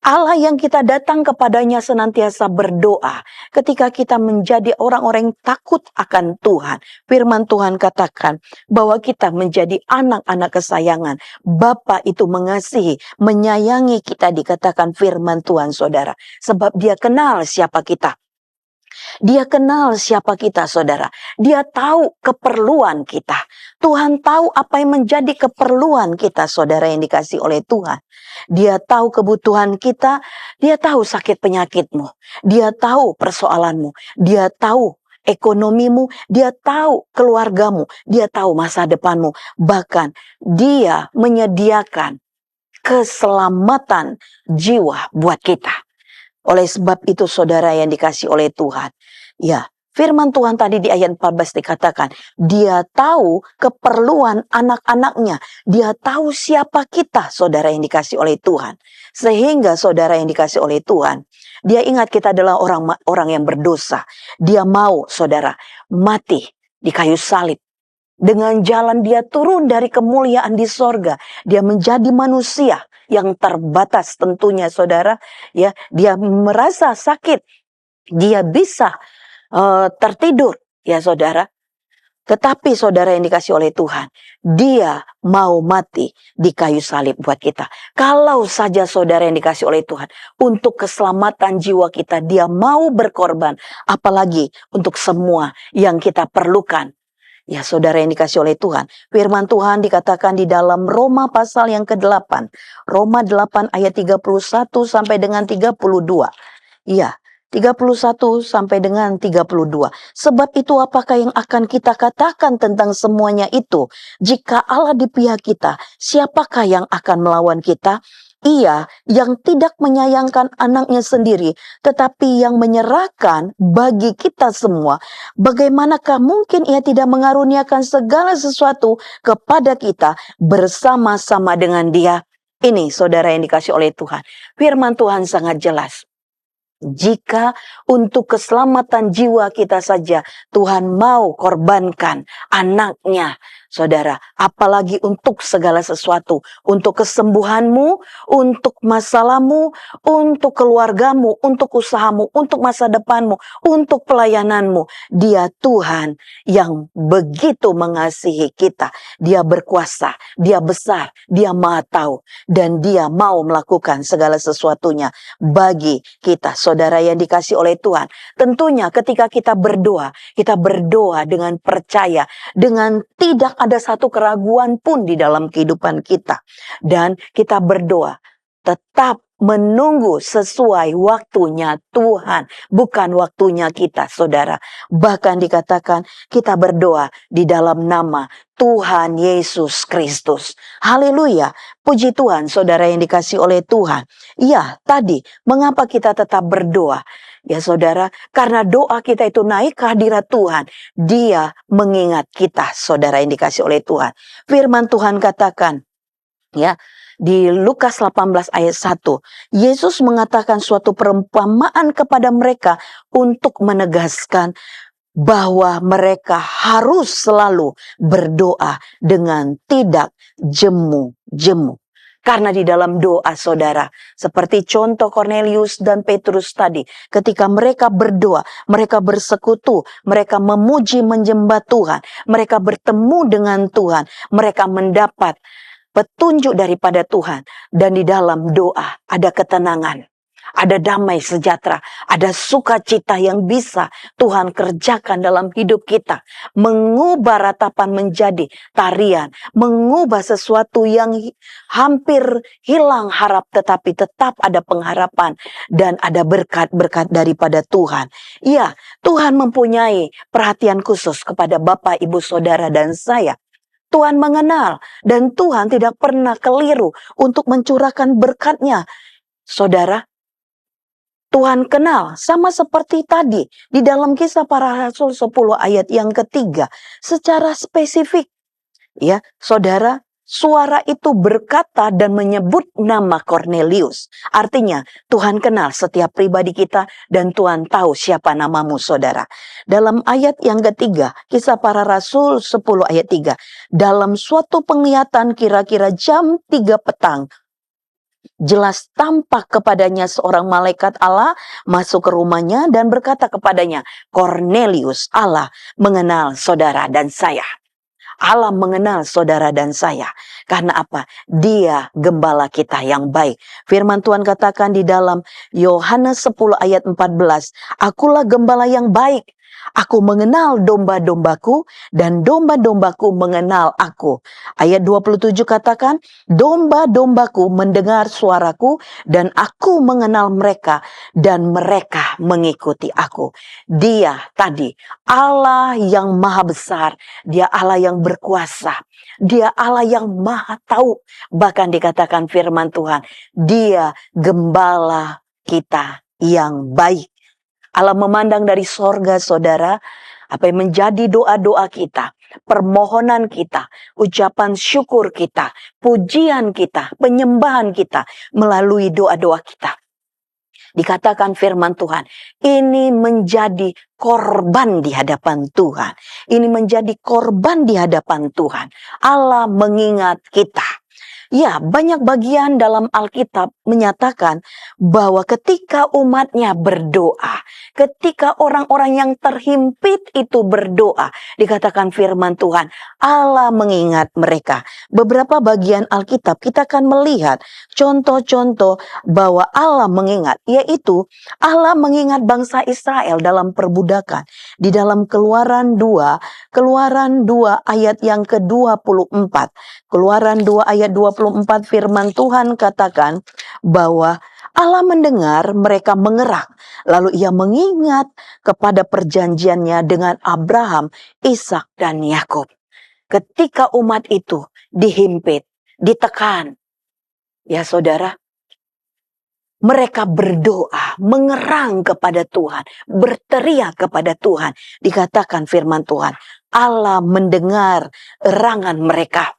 S5: Allah yang kita datang kepadanya senantiasa berdoa. Ketika kita menjadi orang-orang yang takut akan Tuhan, firman Tuhan katakan bahwa kita menjadi anak-anak kesayangan. Bapa itu mengasihi, menyayangi kita, dikatakan firman Tuhan, saudara. Sebab Dia kenal siapa kita. Dia kenal siapa kita, saudara. Dia tahu keperluan kita. Tuhan tahu apa yang menjadi keperluan kita, saudara yang dikasih oleh Tuhan. Dia tahu kebutuhan kita. Dia tahu sakit penyakitmu. Dia tahu persoalanmu. Dia tahu ekonomimu. Dia tahu keluargamu. Dia tahu masa depanmu. Bahkan Dia menyediakan keselamatan jiwa buat kita. Oleh sebab itu, saudara yang dikasih oleh Tuhan, ya, firman Tuhan tadi di ayat 14 dikatakan, Dia tahu keperluan anak-anaknya. Dia tahu siapa kita, saudara yang dikasih oleh Tuhan. Sehingga saudara yang dikasih oleh Tuhan, Dia ingat kita adalah orang yang berdosa. Dia mau, saudara, mati di kayu salib. Dengan jalan Dia turun dari kemuliaan di sorga. Dia menjadi manusia yang terbatas tentunya, saudara. Ya, Dia merasa sakit. Dia bisa tertidur, ya saudara. Tetapi saudara yang dikasih oleh Tuhan, dia mau mati di kayu salib buat kita. Kalau saja saudara yang dikasih oleh Tuhan, untuk keselamatan jiwa kita, dia mau berkorban. Apalagi untuk semua yang kita perlukan. Ya saudara yang dikasih oleh Tuhan, firman Tuhan dikatakan di dalam Roma pasal yang ke-8. Roma 8 ayat 31 sampai dengan 32. Iya, 31 sampai dengan 32. Sebab itu apakah yang akan kita katakan tentang semuanya itu? Jika Allah di pihak kita, siapakah yang akan melawan kita? Ia yang tidak menyayangkan anaknya sendiri, tetapi yang menyerahkan bagi kita semua. Bagaimanakah mungkin ia tidak mengaruniakan segala sesuatu kepada kita bersama-sama dengan dia? Ini saudara yang dikasih oleh Tuhan. Firman Tuhan sangat jelas. Jika untuk keselamatan jiwa kita saja Tuhan mau korbankan anaknya, saudara, apalagi untuk segala sesuatu, untuk kesembuhanmu, untuk masalahmu, untuk keluargamu, untuk usahamu, untuk masa depanmu, untuk pelayananmu. Dia Tuhan yang begitu mengasihi kita. Dia berkuasa, dia besar, dia maha tahu, dan dia mau melakukan segala sesuatunya bagi kita. Saudara yang dikasih oleh Tuhan, tentunya ketika kita berdoa dengan percaya, dengan tidak ada satu keraguan pun di dalam kehidupan kita. Dan kita berdoa tetap menunggu sesuai waktunya Tuhan, bukan waktunya kita, saudara. Bahkan dikatakan kita berdoa di dalam nama Tuhan Yesus Kristus. Haleluya. Puji Tuhan, saudara yang dikasih oleh Tuhan. Ya, tadi mengapa kita tetap berdoa? Ya saudara, karena doa kita itu naik ke hadirat Tuhan. Dia mengingat kita, saudara yang dikasih oleh Tuhan. Firman Tuhan katakan, ya, di Lukas 18 ayat 1, Yesus mengatakan suatu perumpamaan kepada mereka untuk menegaskan bahwa mereka harus selalu berdoa dengan tidak jemu-jemu. Karena di dalam doa, saudara, seperti contoh Cornelius dan Petrus tadi, ketika mereka berdoa, mereka bersekutu, mereka memuji menyembah Tuhan, mereka bertemu dengan Tuhan, mereka mendapat petunjuk daripada Tuhan. Dan di dalam doa ada ketenangan, ada damai sejahtera, ada sukacita yang bisa Tuhan kerjakan dalam hidup kita. Mengubah ratapan menjadi tarian, mengubah sesuatu yang hampir hilang harap, tetapi tetap ada pengharapan dan ada berkat-berkat daripada Tuhan. Ya, Tuhan mempunyai perhatian khusus kepada Bapak, Ibu, Saudara, dan saya. Tuhan mengenal dan Tuhan tidak pernah keliru untuk mencurahkan berkat-Nya. Saudara, Tuhan kenal, sama seperti tadi di dalam Kisah Para Rasul 10 ayat yang ketiga, secara spesifik. Ya, saudara, suara itu berkata dan menyebut nama Cornelius. Artinya Tuhan kenal setiap pribadi kita dan Tuhan tahu siapa namamu, saudara. Dalam ayat yang ketiga, Kisah Para Rasul 10 ayat 3. Dalam suatu penglihatan kira-kira jam 3 petang, jelas tampak kepadanya seorang malaikat Allah masuk ke rumahnya dan berkata kepadanya, Cornelius, Allah mengenal saudara dan saya. Allah mengenal saudara dan saya. Karena apa? Dia gembala kita yang baik. Firman Tuhan katakan di dalam Yohanes 10 ayat 14, Akulah gembala yang baik. Aku mengenal domba-dombaku dan domba-dombaku mengenal aku. Ayat 27 katakan, domba-dombaku mendengar suaraku dan aku mengenal mereka dan mereka mengikuti aku. Dia tadi Allah yang maha besar, dia Allah yang berkuasa, dia Allah yang maha tahu. Bahkan dikatakan firman Tuhan, dia gembala kita yang baik. Allah memandang dari sorga, saudara, apa yang menjadi doa-doa kita, permohonan kita, ucapan syukur kita, pujian kita, penyembahan kita melalui doa-doa kita. Dikatakan firman Tuhan, ini menjadi korban di hadapan Tuhan. Ini menjadi korban di hadapan Tuhan. Allah mengingat kita. Ya, banyak bagian dalam Alkitab menyatakan bahwa ketika umatnya berdoa, ketika orang-orang yang terhimpit itu berdoa, dikatakan firman Tuhan, Allah mengingat mereka. Beberapa bagian Alkitab kita akan melihat contoh-contoh bahwa Allah mengingat, yaitu Allah mengingat bangsa Israel dalam perbudakan. Di dalam Keluaran 2 ayat yang ke-24. Keluaran 2 ayat 24 firman Tuhan katakan bahwa Allah mendengar mereka mengerang. Lalu ia mengingat kepada perjanjiannya dengan Abraham, Ishak dan Yakub. Ketika umat itu dihimpit, ditekan. Ya saudara, mereka berdoa, mengerang kepada Tuhan, berteriak kepada Tuhan. Dikatakan firman Tuhan, Allah mendengar erangan mereka.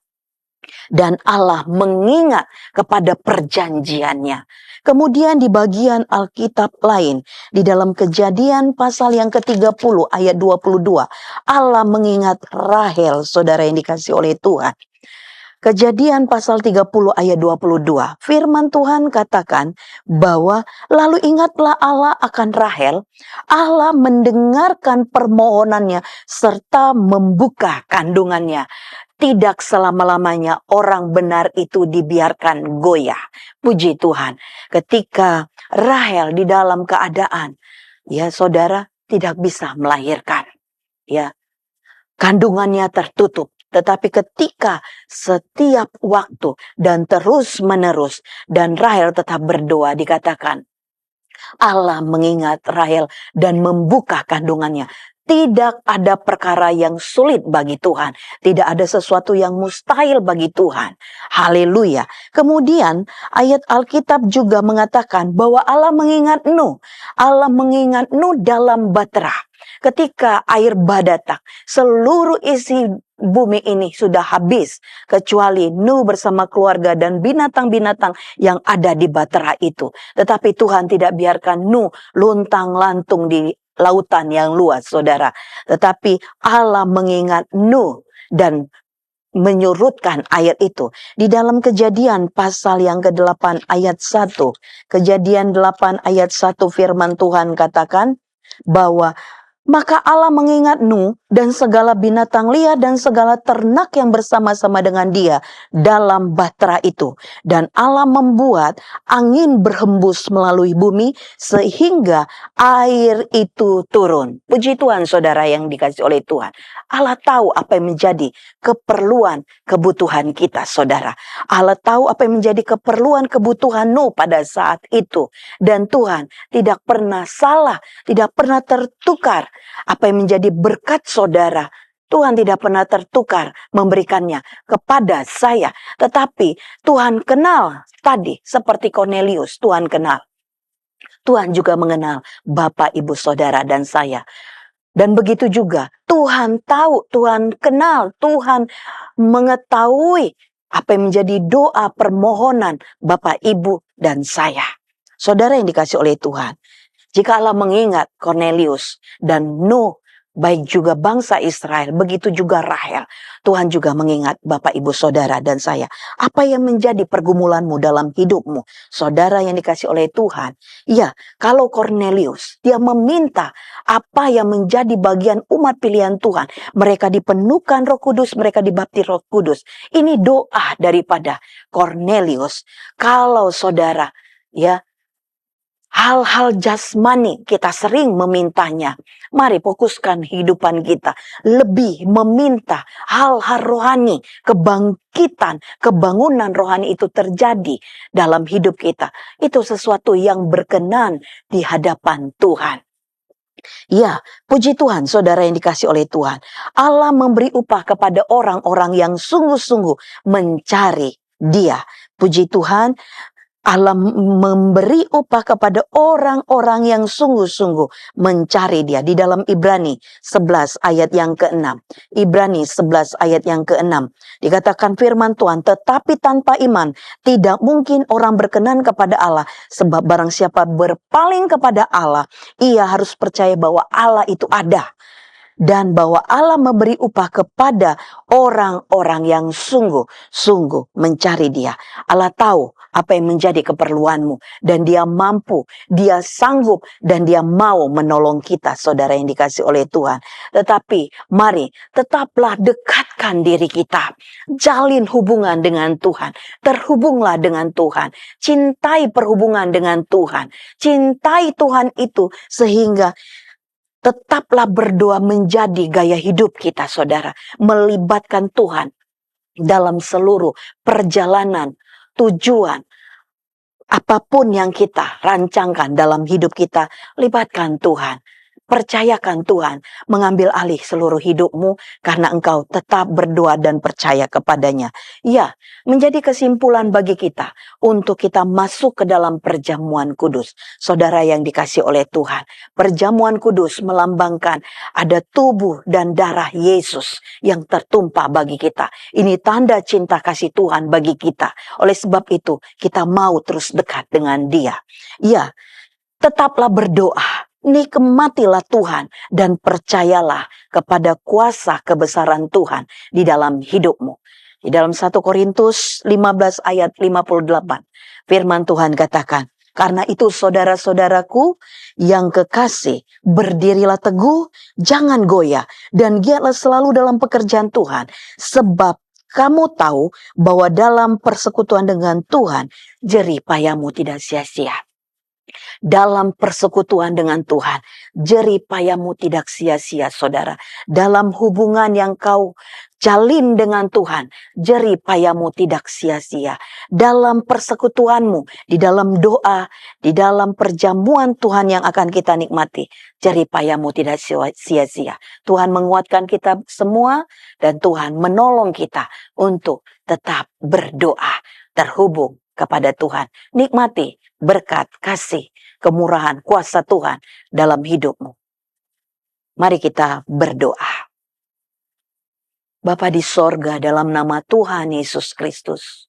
S5: Dan Allah mengingat kepada perjanjiannya. Kemudian di bagian Alkitab lain, di dalam Kejadian pasal yang ke-30 ayat 22, Allah mengingat Rahel, saudara yang dikasih oleh Tuhan. Kejadian pasal 30 ayat 22, firman Tuhan katakan bahwa lalu ingatlah Allah akan Rahel, Allah mendengarkan permohonannya serta membuka kandungannya. Tidak selama-lamanya orang benar itu dibiarkan goyah. Puji Tuhan. Ketika Rahel di dalam keadaan, ya saudara, tidak bisa melahirkan. Ya, kandungannya tertutup. Tetapi ketika setiap waktu dan terus menerus dan Rahel tetap berdoa, dikatakan Allah mengingat Rahel dan membuka kandungannya. Tidak ada perkara yang sulit bagi Tuhan. Tidak ada sesuatu yang mustahil bagi Tuhan. Haleluya. Kemudian ayat Alkitab juga mengatakan bahwa Allah mengingat Nuh. Allah mengingat Nuh dalam Baterah. Ketika air bah datang, seluruh isi bumi ini sudah habis. Kecuali Nuh bersama keluarga dan binatang-binatang yang ada di Baterah itu. Tetapi Tuhan tidak biarkan Nuh luntang-lantung di lautan yang luas, saudara. Tetapi Allah mengingat Nuh dan menyurutkan air itu. Di dalam Kejadian pasal yang ke-8 ayat 1. Kejadian 8 ayat 1 firman Tuhan katakan bahwa maka Allah mengingat Nuh dan segala binatang liar dan segala ternak yang bersama-sama dengan dia dalam Bahtera itu. Dan Allah membuat angin berhembus melalui bumi sehingga air itu turun. Puji Tuhan saudara yang dikasih oleh Tuhan. Allah tahu apa yang menjadi keperluan kebutuhan kita saudara. Allah tahu apa yang menjadi keperluan kebutuhan Nuh pada saat itu. Dan Tuhan tidak pernah salah, tidak pernah tertukar. Apa yang menjadi berkat saudara, Tuhan tidak pernah tertukar memberikannya kepada saya. Tetapi Tuhan kenal tadi seperti Cornelius, Tuhan kenal. Tuhan juga mengenal Bapak, Ibu, Saudara, dan saya. Dan begitu juga Tuhan tahu, Tuhan kenal, Tuhan mengetahui apa yang menjadi doa permohonan Bapak, Ibu, dan saya. Saudara yang dikasih oleh Tuhan. Jika Allah mengingat Cornelius dan Nuh, baik juga bangsa Israel, begitu juga Rahel. Tuhan juga mengingat Bapak, Ibu, Saudara, dan saya. Apa yang menjadi pergumulanmu dalam hidupmu? Saudara yang dikasih oleh Tuhan. Ya, kalau Cornelius, dia meminta apa yang menjadi bagian umat pilihan Tuhan. Mereka dipenuhkan Roh Kudus, mereka dibaptis Roh Kudus. Ini doa daripada Cornelius. Kalau saudara, ya, hal-hal jasmani kita sering memintanya. Mari fokuskan hidupan kita. Lebih meminta hal-hal rohani. Kebangkitan, kebangunan rohani itu terjadi dalam hidup kita. Itu sesuatu yang berkenan di hadapan Tuhan. Ya, puji Tuhan saudara yang dikasih oleh Tuhan. Allah memberi upah kepada orang-orang yang sungguh-sungguh mencari Dia. Puji Tuhan. Allah memberi upah kepada orang-orang yang sungguh-sungguh mencari Dia. Di dalam Ibrani 11 ayat yang ke-6. Ibrani 11 ayat yang ke-6. Dikatakan firman Tuhan, tetapi tanpa iman tidak mungkin orang berkenan kepada Allah. Sebab barang siapa berpaling kepada Allah, ia harus percaya bahwa Allah itu ada. dan bahwa Allah memberi upah kepada orang-orang yang sungguh-sungguh mencari Dia. Allah tahu apa yang menjadi keperluanmu dan Dia mampu, Dia sanggup dan Dia mau menolong kita, saudara yang dikasih oleh Tuhan. Tetapi mari tetaplah dekatkan diri kita, jalin hubungan dengan Tuhan, terhubunglah dengan Tuhan, cintai perhubungan dengan Tuhan, cintai Tuhan itu sehingga tetaplah berdoa menjadi gaya hidup kita, saudara. Melibatkan Tuhan dalam seluruh perjalanan, tujuan, apapun yang kita rancangkan dalam hidup kita, libatkan Tuhan. Percayakan Tuhan mengambil alih seluruh hidupmu karena engkau tetap berdoa dan percaya kepadanya. Ya, menjadi kesimpulan bagi kita untuk kita masuk ke dalam perjamuan kudus. Saudara yang dikasih oleh Tuhan, perjamuan kudus melambangkan ada tubuh dan darah Yesus yang tertumpah bagi kita. Ini tanda cinta kasih Tuhan bagi kita. Oleh sebab itu, kita mau terus dekat dengan Dia. Ya, tetaplah berdoa. Nikmatilah Tuhan dan percayalah kepada kuasa kebesaran Tuhan di dalam hidupmu. Di dalam 1 Korintus 15 ayat 58, firman Tuhan katakan, karena itu saudara-saudaraku yang kekasih, berdirilah teguh, jangan goyah, dan giatlah selalu dalam pekerjaan Tuhan, sebab kamu tahu bahwa dalam persekutuan dengan Tuhan, jerih payahmu tidak sia-sia. Dalam persekutuan dengan Tuhan, jerih payahmu tidak sia-sia, saudara. Dalam hubungan yang kau jalin dengan Tuhan, jerih payahmu tidak sia-sia. Dalam persekutuanmu, di dalam doa, di dalam perjamuan Tuhan yang akan kita nikmati, jerih payahmu tidak sia-sia. Tuhan menguatkan kita semua dan Tuhan menolong kita untuk tetap berdoa, terhubung kepada Tuhan. Nikmati berkat, kasih, kemurahan, kuasa Tuhan dalam hidupmu. Mari kita berdoa. Bapa di sorga, dalam nama Tuhan Yesus Kristus,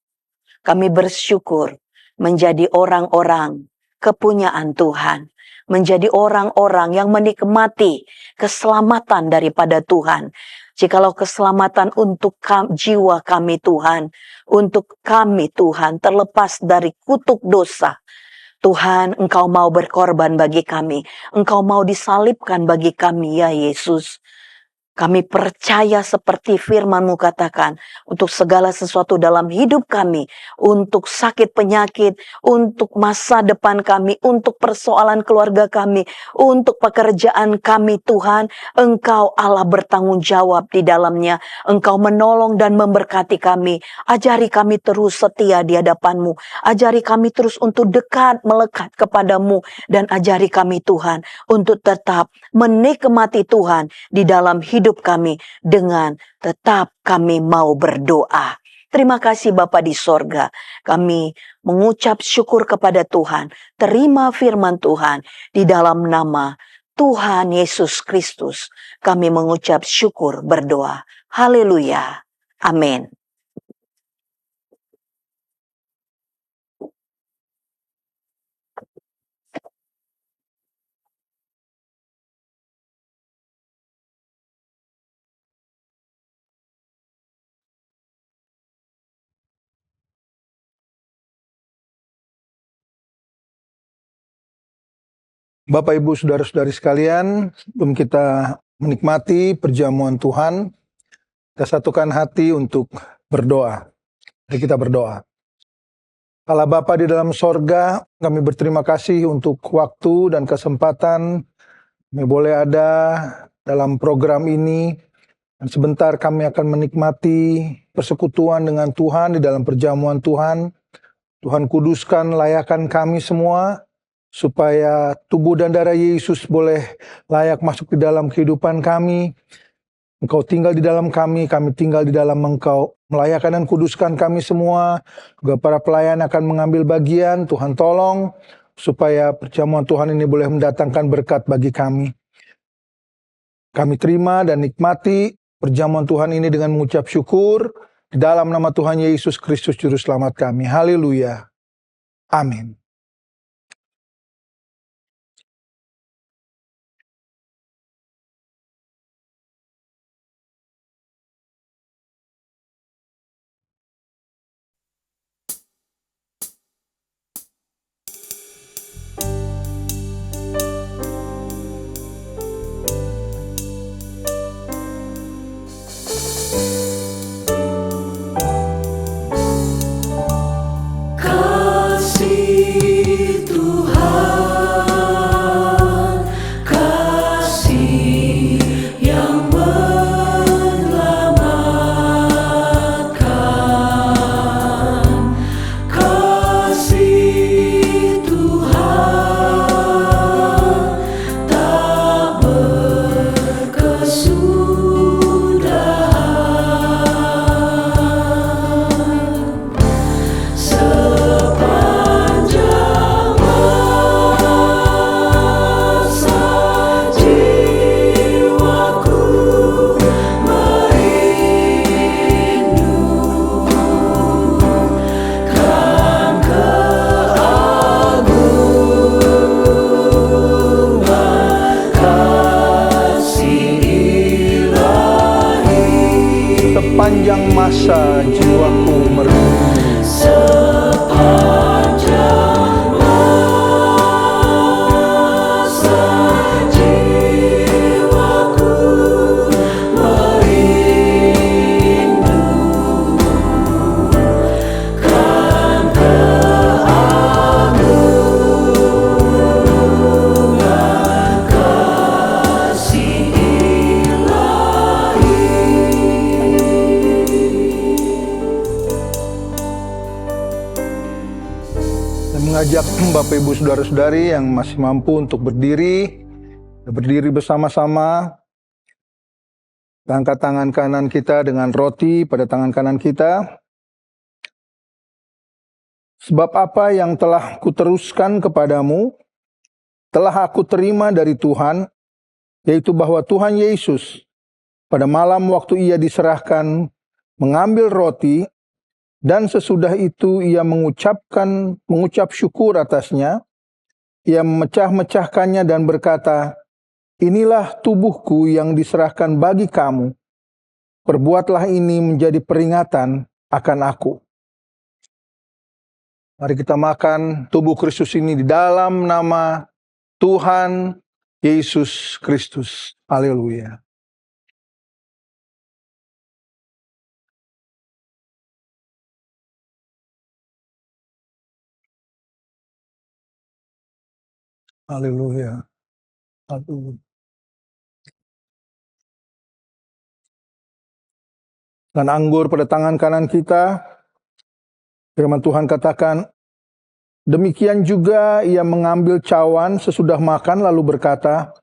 S5: kami bersyukur menjadi orang-orang kepunyaan Tuhan, menjadi orang-orang yang menikmati keselamatan daripada Tuhan. Jikalau keselamatan untuk jiwa kami Tuhan, untuk kami Tuhan, terlepas dari kutuk dosa, Tuhan, Engkau mau berkorban bagi kami. Engkau mau disalibkan bagi kami, ya Yesus. Kami percaya seperti firman-Mu katakan, untuk segala sesuatu dalam hidup kami, untuk sakit penyakit, untuk masa depan kami, untuk persoalan keluarga kami, untuk pekerjaan kami Tuhan, Engkau Allah bertanggung jawab di dalamnya. Engkau menolong dan memberkati kami. Ajari kami terus setia di hadapan-Mu. Ajari kami terus untuk dekat, melekat kepadamu. Dan ajari kami Tuhan untuk tetap menikmati Tuhan di dalam hidup kami dengan tetap kami mau berdoa. Terima kasih Bapa di sorga. Kami mengucap syukur kepada Tuhan. Terima firman Tuhan di dalam nama Tuhan Yesus Kristus. Kami mengucap syukur berdoa. Haleluya. Amin.
S6: Bapak, Ibu, Saudara-saudari sekalian, sebelum kita menikmati perjamuan Tuhan, kita satukan hati untuk berdoa. Mari kita berdoa. Allah Bapa di dalam sorga, kami berterima kasih untuk waktu dan kesempatan kami boleh ada dalam program ini. Dan sebentar kami akan menikmati persekutuan dengan Tuhan di dalam perjamuan Tuhan. Tuhan kuduskan, layakan kami semua, supaya tubuh dan darah Yesus boleh layak masuk di dalam kehidupan kami. Engkau tinggal di dalam kami tinggal di dalam Engkau. Melayakan dan kuduskan kami semua. Juga para pelayan akan mengambil bagian. Tuhan tolong supaya perjamuan Tuhan ini boleh mendatangkan berkat bagi kami. Kami terima dan nikmati perjamuan Tuhan ini dengan mengucap syukur di dalam nama Tuhan Yesus Kristus Juru Selamat kami. Haleluya. Amin. jiwaku merindu.
S2: Sepanjang masa jiwaku merindu kan keagungan kasih ilahi.
S6: Dan mengajak Bapak Ibu Saudara-saudari yang masih mampu untuk berdiri bersama-sama. Angkat tangan kanan kita dengan roti pada tangan kanan kita. Sebab apa yang telah kuteruskan kepadamu, telah aku terima dari Tuhan, yaitu bahwa Tuhan Yesus pada malam waktu ia diserahkan mengambil roti, dan sesudah itu ia mengucap syukur atasnya, ia memecah-mecahkannya dan berkata, "Inilah tubuhku yang diserahkan bagi kamu. Perbuatlah ini menjadi peringatan akan aku." Mari kita makan tubuh Kristus ini di dalam nama Tuhan Yesus Kristus. Haleluya. Haleluya. Haleluya. Dan anggur pada tangan kanan kita, firman Tuhan katakan, demikian juga ia mengambil cawan sesudah makan lalu berkata,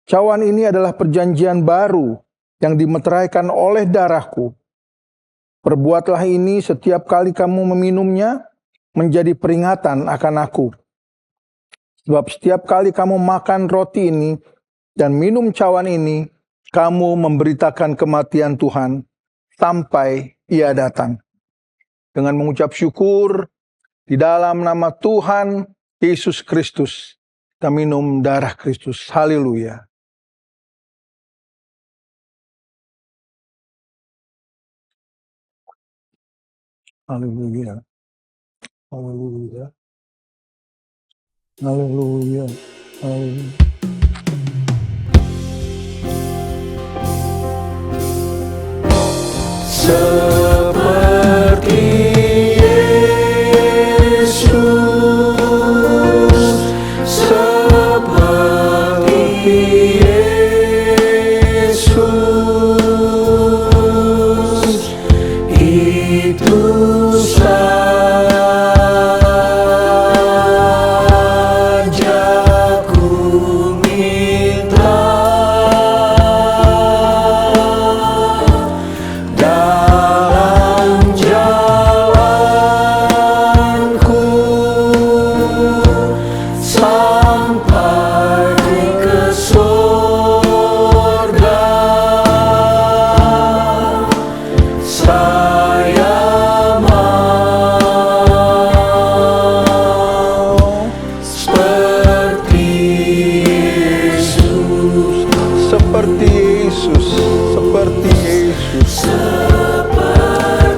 S6: "Cawan ini adalah perjanjian baru yang dimeteraikan oleh darahku. Perbuatlah ini setiap kali kamu meminumnya menjadi peringatan akan aku. Sebab setiap kali kamu makan roti ini dan minum cawan ini, kamu memberitakan kematian Tuhan sampai ia datang." Dengan mengucap syukur di dalam nama Tuhan Yesus Kristus, kita minum darah Kristus. Haleluya. Haleluya. Haleluya. Haleluya. Haleluya.
S2: Seperti Yesus, seperti Yesus, itu saja ku minta. Dalam jalanku sampai ke surga, saya mau seperti Yesus,
S6: Seperti Yesus, seperti Yesus.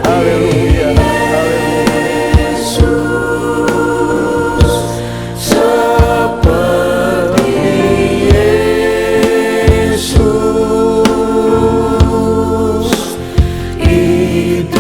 S6: Haleluya.
S2: Seperti Yesus, itu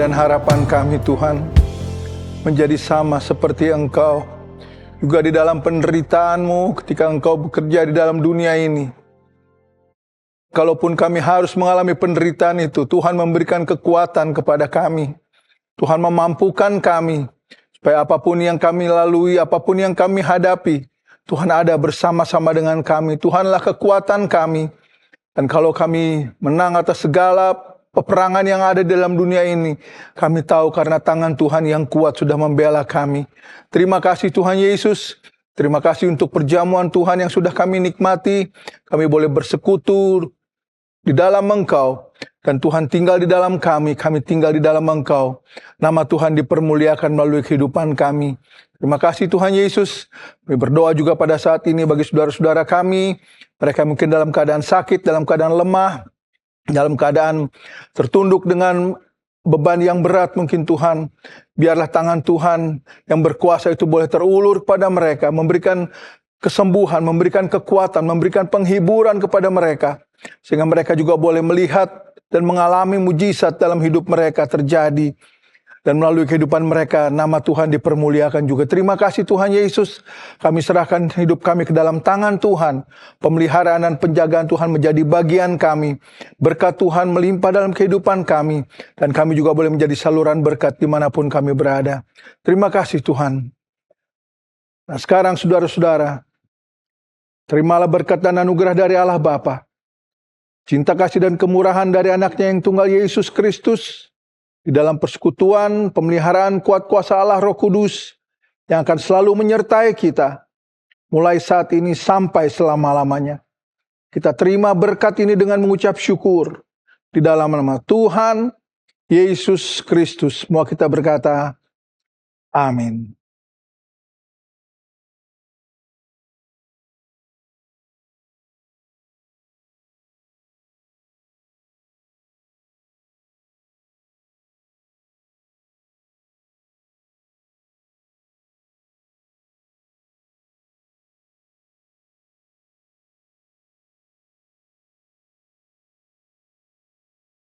S6: dan harapan kami Tuhan menjadi sama seperti Engkau. Juga di dalam penderitaan-Mu ketika Engkau bekerja di dalam dunia ini. Kalaupun kami harus mengalami penderitaan itu, Tuhan memberikan kekuatan kepada kami. Tuhan memampukan kami supaya apapun yang kami lalui, apapun yang kami hadapi, Tuhan ada bersama-sama dengan kami. Tuhanlah kekuatan kami. Dan kalau kami menang atas segala peperangan yang ada dalam dunia ini, kami tahu karena tangan Tuhan yang kuat sudah membela kami. Terima kasih Tuhan Yesus. Terima kasih untuk perjamuan Tuhan yang sudah kami nikmati. Kami boleh bersekutu di dalam Engkau. Dan Tuhan tinggal di dalam kami tinggal di dalam Engkau. Nama Tuhan dipermuliakan melalui kehidupan kami. Terima kasih Tuhan Yesus. Kami berdoa juga pada saat ini bagi saudara-saudara kami. Mereka mungkin dalam keadaan sakit, dalam keadaan lemah, dalam keadaan tertunduk dengan beban yang berat mungkin Tuhan. Biarlah tangan Tuhan yang berkuasa itu boleh terulur kepada mereka. Memberikan kesembuhan, memberikan kekuatan, memberikan penghiburan kepada mereka. Sehingga mereka juga boleh melihat dan mengalami mujizat dalam hidup mereka terjadi. Dan melalui kehidupan mereka, nama Tuhan dipermuliakan juga. Terima kasih Tuhan Yesus. Kami serahkan hidup kami ke dalam tangan Tuhan. Pemeliharaan dan penjagaan Tuhan menjadi bagian kami. Berkat Tuhan melimpah dalam kehidupan kami. Dan kami juga boleh menjadi saluran berkat dimanapun kami berada. Terima kasih Tuhan. Nah sekarang saudara-saudara, terimalah berkat dan anugerah dari Allah Bapa. Cinta kasih dan kemurahan dari anaknya yang tunggal Yesus Kristus. Di dalam persekutuan, pemeliharaan kuat kuasa Allah Roh Kudus yang akan selalu menyertai kita mulai saat ini sampai selama-lamanya. Kita terima berkat ini dengan mengucap syukur di dalam nama Tuhan Yesus Kristus. Semua kita berkata, amin.